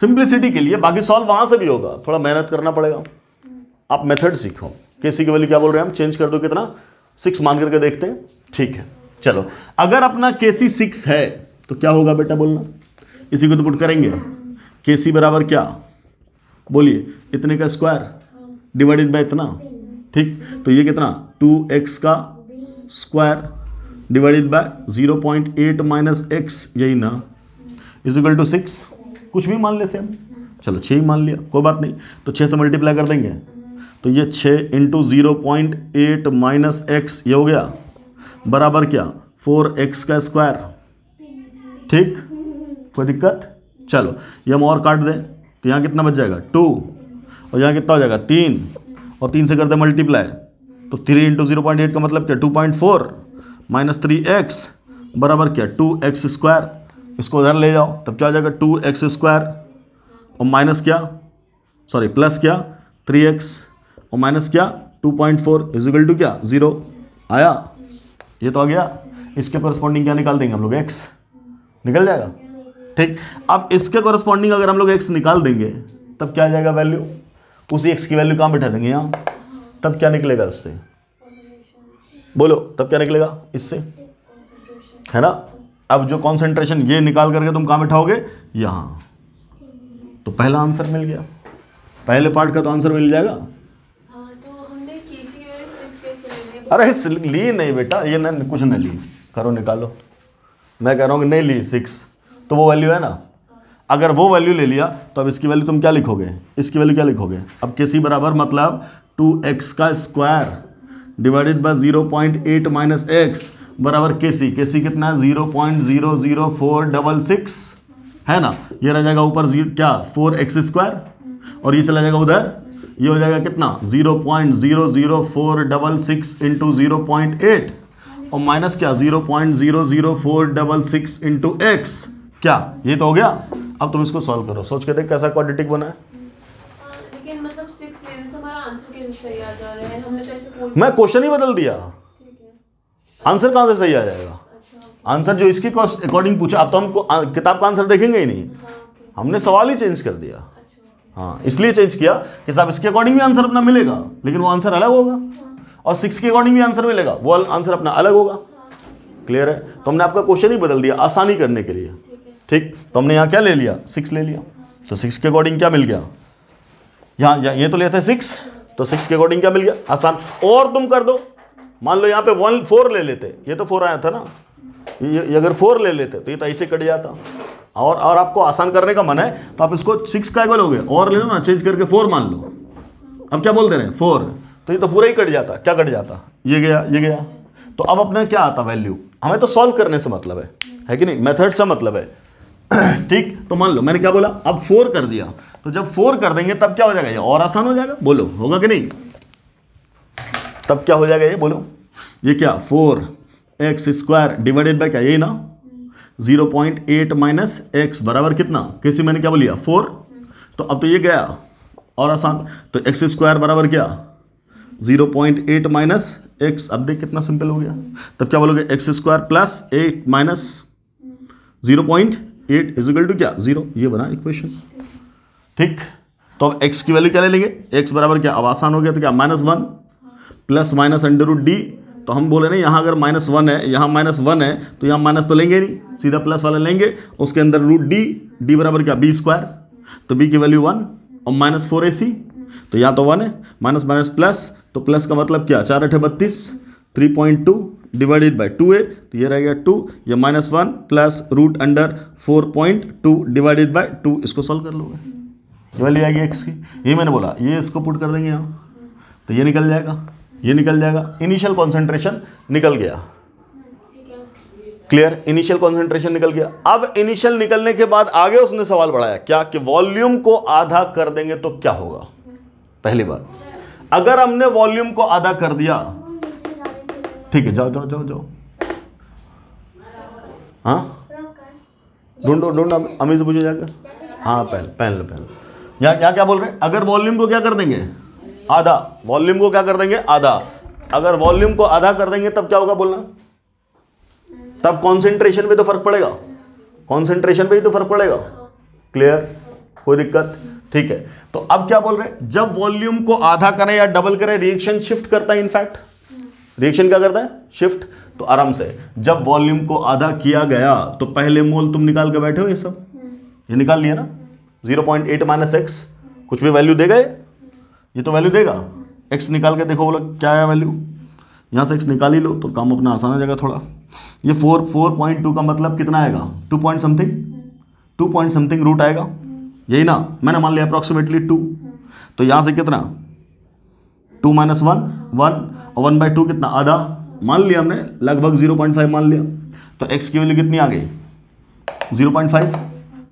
सिंप्लिसिटी के लिए, बाकी सॉल्व वहां से भी होगा, थोड़ा मेहनत करना पड़ेगा, आप मेथड सीखो। किसी की वैल्यू क्या बोल रहे हैं हम, चेंज कर दो, कितना 6 मान करके देखते हैं, ठीक है। चलो अगर अपना केसी 6 है तो क्या होगा बेटा बोलना, इसी को तो पुट करेंगे, केसी बराबर क्या, बोलिए, इतने का स्क्वायर डिवाइडेड बाय इतना, ठीक, तो ये कितना 2x का square divided bye 0.8 minus x, यही ना, इज इक्वल टू 6। कुछ भी मान लेते हम, चलो 6 ही मान लिया, कोई बात नहीं, तो 6 से मल्टीप्लाई कर देंगे, तो ये 6 इंटू 0.8 माइनस x, ये हो गया बराबर क्या 4x का स्क्वायर। ठीक, कोई दिक्कत। चलो ये हम और काट दें तो यहाँ कितना बच जाएगा 2, और यहाँ कितना हो जाएगा 3, और 3 से करते मल्टीप्लाई, तो 3 इंटू 0.8 का मतलब क्या 2.4 माइनस 3x बराबर क्या 2x स्क्वायर। इसको उधर ले जाओ तब क्या हो जाएगा 2x स्क्वायर और माइनस क्या, सॉरी प्लस क्या 3x और माइनस क्या 2.4 इज इक्वल टू क्या 0 आया, ये तो आ गया। इसके कॉरस्पॉन्डिंग क्या निकाल देंगे हम लोग, x निकल जाएगा। ठीक, अब इसके कॉरस्पॉन्डिंग अगर हम लोग x निकाल देंगे तब क्या आ जाएगा वैल्यू, उसी x की वैल्यू कहाँ बैठा देंगे यहाँ, तब क्या निकलेगा इससे, बोलो तब क्या निकलेगा इससे, है ना। अब जो कॉन्सेंट्रेशन ये निकाल करके तुम कहाँ बैठाओगे यहाँ, तो पहला आंसर मिल गया, पहले पार्ट का तो आंसर मिल जाएगा। अरे ली नहीं बेटा, ये ना कुछ नहीं ली, करो निकालो, मैं कह रहा हूँ कि नहीं ली 6, तो वो वैल्यू है ना, अगर वो वैल्यू ले लिया तो अब इसकी वैल्यू तुम क्या लिखोगे, इसकी वैल्यू क्या लिखोगे, अब किसी बराबर मतलब 2x का square divided bye 0.8 minus x बराबर केसी, केसी कितना है 0.00466 है ना, ये रह जाएगा ऊपर क्या 4x स्क्वायर और ये चला जाएगा उधर, ये हो जाएगा कितना 0.00466 इंटू 0.8 और माइनस क्या 0.00466 इंटू x, क्या ये तो हो गया। अब तुम इसको सॉल्व करो, सोच के देख कैसा क्वाड्रेटिक बना है। लेकिन मतलब 6 लेने से हमारा आंसर कैसे सही आ जा रहा है, हमने तो ऐसे मैं क्वेश्चन ही बदल दिया, आंसर कहां से सही आ जाएगा, आंसर जो इसके अकॉर्डिंग पूछा, अब तो हमको किताब का आंसर देखेंगे ही नहीं, हमने सवाल ही चेंज कर दिया। हाँ, इसलिए चेंज किया कि साहब इसके अकॉर्डिंग भी आंसर अपना मिलेगा लेकिन वो आंसर अलग होगा, और 6 के अकॉर्डिंग भी आंसर मिलेगा, वो आंसर अपना अलग होगा। क्लियर है, तो हमने आपका क्वेश्चन ही बदल दिया आसानी करने के लिए। ठीक, तो हमने यहाँ क्या ले लिया 6 ले लिया, तो 6 के अकॉर्डिंग क्या मिल गया, यहाँ ये तो लेते हैं 6, तो 6 के अकॉर्डिंग क्या मिल गया आसान। और तुम कर दो, मान लो यहाँ पे 4 ले लेते, ये तो 4 आया था ना, ये अगर 4 ले लेते तो ये तो ऐसे कट जाता, और आपको आसान करने का मन है तो आप इसको 6 का इक्वल हो गए और ले लो ना, चेंज करके 4 मान लो। अब क्या बोल दे रहे हैं 4, तो ये तो पूरा ही कट जाता, क्या कट जाता, ये गया ये गया, तो अब अपने क्या आता वैल्यू, हमें तो सॉल्व करने से मतलब है कि नहीं, मेथड से मतलब है। ठीक, तो मान लो मैंने क्या बोला, अब 4 कर दिया, तो जब 4 कर देंगे तब क्या हो जाएगा, ये और आसान हो जाएगा, बोलो होगा कि नहीं, तब क्या हो जाएगा ये बोलो, ये क्या 4x स्क्वायर डिवाइडेड बाय क्या, यही ना 0.8 माइनस x बराबर कितना, कैसे मैंने क्या बोलिया 4, तो अब तो ये गया और आसान, तो x स्क्वायर बराबर क्या 0.8 माइनस x, अब देख कितना सिंपल हो गया, तब क्या बोलोगे x square plus 8 minus 0.8 is equal to क्या 0, ये बना इक्वेशन। ठीक, तो अब x की वैल्यू क्या ले लेंगे, x बराबर क्या, अब आसान हो गया, तो क्या -1 plus minus under root D. तो हम बोले ना यहाँ अगर -1 है, यहाँ -1 है, तो यहाँ माइनस तो लेंगे नहीं, सीधा प्लस वाला लेंगे, उसके अंदर रूट डी बराबर क्या, b², तो b की वैल्यू 1 और -4ac, तो यहाँ तो 1 है, माइनस माइनस प्लस, तो प्लस का मतलब क्या, 4 8 32, 3.2 डिवाइडेड बाई 2a, तो ये रह गया 2, ये -1 plus root under 4.2 divided by 2, इसको सॉल्व कर लोगे, वैल्यू आएगी x की, ये मैंने बोला, ये इसको पुट कर देंगे यहाँ, तो ये निकल जाएगा, ये निकल जाएगा, इनिशियल कॉन्सेंट्रेशन निकल गया, क्लियर, इनिशियल कॉन्सेंट्रेशन निकल गया। अब इनिशियल निकलने के बाद आगे उसने सवाल बढ़ाया क्या, कि वॉल्यूम को आधा कर देंगे तो क्या होगा। पहली बात, अगर हमने वॉल्यूम को आधा कर दिया, ठीक है, जाओ जाओ जाओ जाओ, हाँ ढूंढो ढूंढो, अमी से पूछो जाकर, हाँ पहले यहाँ क्या बोल रहे हैं, अगर वॉल्यूम को क्या कर देंगे, आधा, वॉल्यूम को क्या कर देंगे, आधा, अगर वॉल्यूम को आधा कर देंगे तब क्या होगा बोलना, तब कॉन्सेंट्रेशन पे तो फर्क पड़ेगा, कॉन्सेंट्रेशन पे ही तो फर्क पड़ेगा, क्लियर, कोई दिक्कत, ठीक है। तो अब क्या बोल रहे हैं, जब वॉल्यूम को आधा करें या डबल करें, रिएक्शन शिफ्ट करता है, इनफैक्ट रिएक्शन क्या करता है, शिफ्ट। तो आराम से, जब वॉल्यूम को आधा किया गया तो पहले मोल तुम निकाल के बैठे हो, ये सब ये निकाल लिया ना, 0.8 माइनस एक्स, कुछ भी वैल्यू देगा ये तो वैल्यू देगा, एक्स निकाल के देखो, बोला क्या है वैल्यू, यहाँ से एक्स निकाल ही लो तो काम अपना आसान हो जाएगा थोड़ा। ये 4.2 का मतलब कितना आएगा, 2 पॉइंट समथिंग रूट आएगा, यही ना, मैंने मान लिया अप्रॉक्सीमेटली 2, तो यहाँ से कितना 2 माइनस 1 1 और 1/2 कितना, आधा मान लिया हमने, लगभग 0.5 मान लिया, तो x की वैल्यू कितनी आ गई 0.5,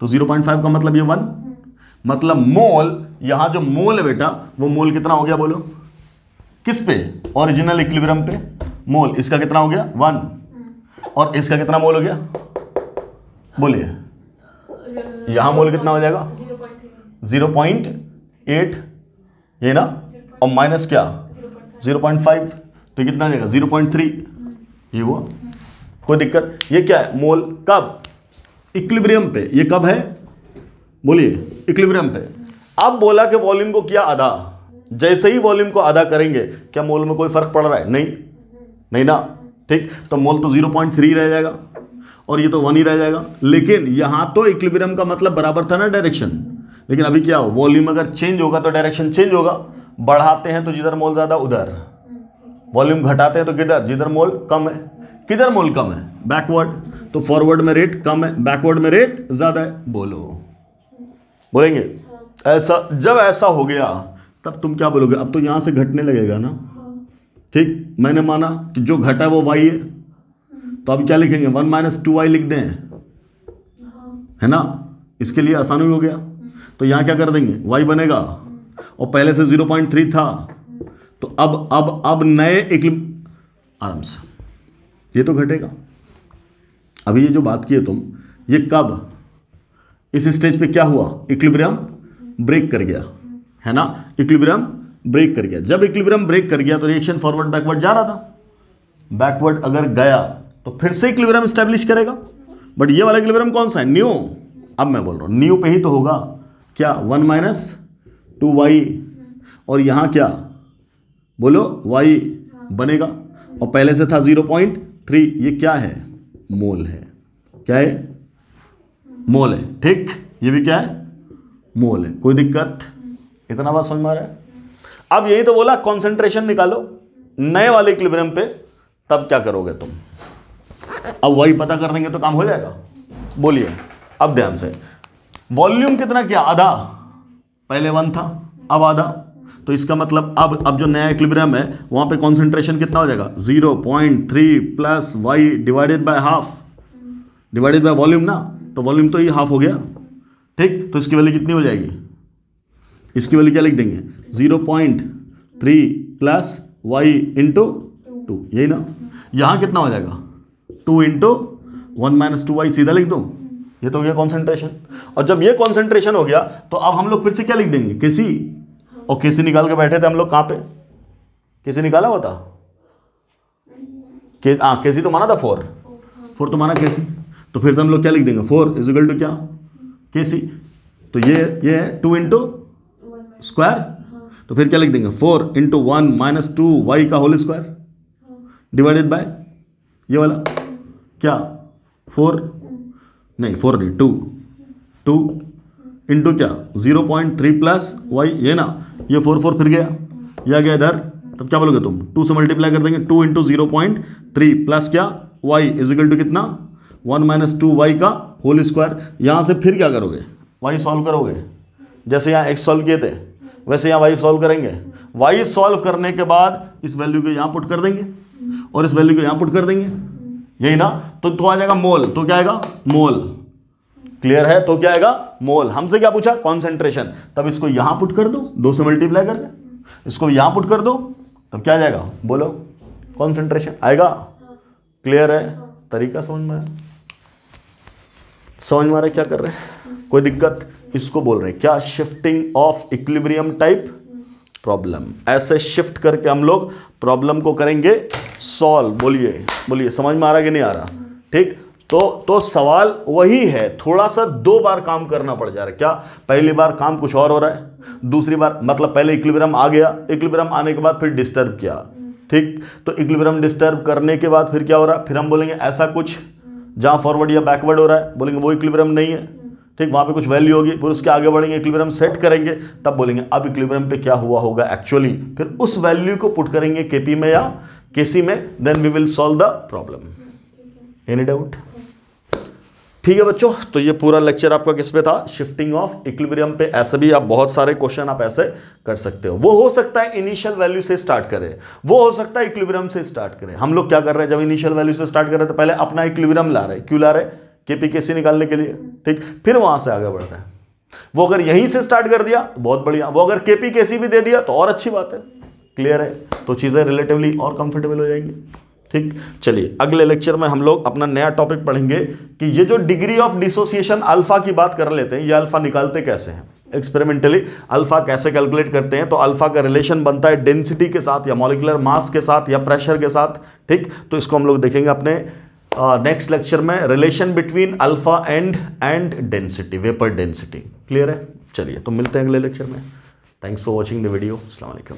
तो 0.5 का मतलब ये 1, मतलब मोल, यहां जो मोल है बेटा वो मोल कितना हो गया बोलो, किस पे, ओरिजिनल इक्विलिब्रियम पे मोल, इसका कितना हो गया 1, और इसका कितना मोल हो गया बोलिए, यहां मोल कितना हो जाएगा 0.8, ये ना, और माइनस क्या 0.5, तो कितना आ जाएगा 0.3, ये हुआ, कोई दिक्कत। ये क्या है मोल, कब, इक्विलिब्रियम पे, ये कब है बोलिए, इक्विलिब्रियम पे। अब बोला कि वॉल्यूम को किया आधा, जैसे ही वॉल्यूम को आधा करेंगे क्या मोल में कोई फर्क पड़ रहा है, नहीं ना, ठीक, तो मोल तो 0.3 रह जाएगा और ये तो 1 ही रह जाएगा, लेकिन यहां तो इक्विलिब्रियम का मतलब बराबर था ना डायरेक्शन, लेकिन अभी क्या हो, वॉल्यूम अगर चेंज होगा तो डायरेक्शन चेंज होगा, बढ़ाते हैं तो जिधर मोल ज्यादा उधर, वॉल्यूम घटाते हैं तो किधर, जिधर मोल कम है, किधर मोल कम है बैकवर्ड, तो फॉरवर्ड में रेट कम है, बैकवर्ड में रेट ज्यादा है, बोलेंगे ऐसा, जब ऐसा हो गया तब तुम क्या बोलोगे, अब तो यहां से घटने लगेगा ना, ठीक, मैंने माना कि जो घटा है वो y है, तो अब क्या लिखेंगे 1 माइनस 2y लिख दें, है ना, इसके लिए आसान हो गया, तो यहां क्या कर देंगे y बनेगा, और पहले से 0.3 था, तो अब नए आराम से ये तो घटेगा। अभी ये जो बात की है तुम, ये कब, इस स्टेज पे क्या हुआ, इक्विलिब्रियम ब्रेक कर गया, है ना, इक्विलिब्रियम ब्रेक कर गया, जब इक्विलिब्रियम ब्रेक कर गया तो रिएक्शन फॉरवर्ड बैकवर्ड जा रहा था, बैकवर्ड अगर गया तो फिर से इक्विलिब्रियम स्टैब्लिश करेगा, बट ये वाला इक्विलिब्रियम कौन सा है, न्यू, अब मैं बोल रहा हूं न्यू पे ही तो होगा, क्या 1 माइनस 2y, और यहां क्या बोलो y बनेगा, और पहले से था 0.3, ये क्या है मोल है, क्या है मोल है, ठीक, ये भी क्या है मोल है, कोई दिक्कत, इतना बात समझ में आ रहा है। अब यही तो बोला कॉन्सेंट्रेशन निकालो नए वाले इक्विलिब्रियम पे, तब क्या करोगे तुम, अब वही पता कर देंगे तो काम हो जाएगा, बोलिए अब ध्यान से, वॉल्यूम कितना किया आधा, पहले 1 था अब आधा, तो इसका मतलब अब जो नया इक्विलिब्रियम है वहां पे कॉन्सेंट्रेशन कितना हो जाएगा 0.3 plus y divided by half, divided by volume ना, तो वॉल्यूम तो ये हाफ हो गया, ठीक, तो इसकी वैल्यू कितनी हो जाएगी, इसकी वैल्यू क्या लिख देंगे 0.3 प्लस वाई इंटू 2, यही ना, यहां कितना हो जाएगा 2 इंटू 1 माइनस 2y, सीधा लिख दो, ये तो हो गया कॉन्सेंट्रेशन। और जब ये कॉन्सेंट्रेशन हो गया तो अब हम लोग फिर से क्या लिख देंगे केसी, और केसी निकाल के बैठे थे हम लोग, कहां पे केसी निकाला हुआ था, केसी तो माना था 4 तो माना केसी, तो फिर से हम लोग क्या लिख देंगे 4 इज इक्वल टू क्या केसी, तो ये है 2 इंटू स्क्वायर, तो फिर क्या लिख देंगे 4 इंटू 1 माइनस 2 वाई का होल स्क्वायर डिवाइडेड बाय ये वाला क्या 4 नहीं 4 नहीं 2 इंटू क्या 0.3 प्लस वाई, ये ना ये 4 फिर गया, ये आ गया इधर, तब क्या बोलोगे तुम 2 से मल्टीप्लाई कर देंगे 2 इंटू 0.3 प्लस क्या y इजिकल टू कितना 1 माइनस 2 वाई का होल स्क्वायर। यहां से फिर क्या करोगे y सॉल्व करोगे, जैसे यहाँ x सॉल्व किए थे वैसे यहाँ y सॉल्व करेंगे। y सॉल्व करने के बाद इस वैल्यू को यहाँ पुट कर देंगे और इस वैल्यू को यहाँ पुट कर देंगे, यही ना, तो आ जाएगा मोल, तो क्या आएगा मोल, क्लियर है, तो क्या आएगा मोल। हमसे क्या पूछा कॉन्सेंट्रेशन, तब इसको यहां पुट कर दो 2 से मल्टीप्लाई करके, इसको यहां पुट कर दो, तब क्या आ जाएगा बोलो कॉन्सेंट्रेशन आएगा, क्लियर है, तरीका समझ में आया, समझ में आ रहा है क्या कर रहे हैं, कोई दिक्कत, इसको बोल रहे हैं क्या shifting of equilibrium type problem. ऐसे शिफ्ट करके हम लोग प्रॉब्लम को करेंगे सॉल्व। बोलिए समझ में आ रहा है कि नहीं आ रहा, ठीक, तो सवाल वही है, थोड़ा सा 2 बार काम करना पड़ जा रहा है। क्या पहली बार काम कुछ और हो रहा है, दूसरी बार मतलब पहले इक्विलिब्रियम आ गया, इक्विलिब्रियम आने के बाद फिर डिस्टर्ब किया, ठीक, तो इक्विलिब्रियम डिस्टर्ब करने के बाद फिर क्या हो रहा है, फिर हम बोलेंगे ऐसा कुछ जहां फॉरवर्ड या बैकवर्ड हो रहा है, बोलेंगे वो इक्विलिब्रियम नहीं है, ठीक, वहां पे कुछ वैल्यू होगी, फिर उसके आगे बढ़ेंगे, इक्विलिब्रियम सेट करेंगे, तब बोलेंगे अब इक्विलिब्रियम पे क्या हुआ होगा एक्चुअली, फिर उस वैल्यू को पुट करेंगे केपी में या केसी में, then we will solve the problem. Any doubt? ठीक है बच्चों, तो ये पूरा लेक्चर आपका किस पे था, शिफ्टिंग ऑफ इक्विलिब्रियम पे। ऐसे भी आप बहुत सारे क्वेश्चन आप ऐसे कर सकते हो, वो हो सकता है इनिशियल वैल्यू से स्टार्ट करें, वो हो सकता है इक्विलिब्रियम से स्टार्ट करें। हम लोग क्या कर रहे हैं, जब इनिशियल वैल्यू से स्टार्ट कर रहे हैं तो पहले अपना इक्विलिब्रियम ला रहे हैं, क्यों ला रहे हैं, केपी केसी निकालने के लिए, ठीक, फिर वहां से आगे बढ़ रहे हैं। वो अगर यहीं से स्टार्ट कर दिया तो बहुत बढ़िया, वो अगर केपी केसी भी दे दिया तो और अच्छी बात है, क्लियर है, तो चीजें रिलेटिवली और कंफर्टेबल हो जाएंगी, ठीक। चलिए अगले लेक्चर में हम लोग अपना नया टॉपिक पढ़ेंगे कि ये जो डिग्री ऑफ डिसोसिएशन अल्फा की बात कर लेते हैं, ये अल्फा निकालते कैसे हैं एक्सपेरिमेंटली, अल्फा कैसे कैलकुलेट करते हैं, तो अल्फा का रिलेशन बनता है डेंसिटी के साथ या मॉलिक्यूलर मास के साथ या प्रेशर के साथ, ठीक, तो इसको हम लोग देखेंगे अपने नेक्स्ट लेक्चर में, relation between alpha and density, vapour density, clear है। चलिए तो मिलते हैं अगले लेक्चर में, thanks for watching the video, अस्सलाम वालेकुम।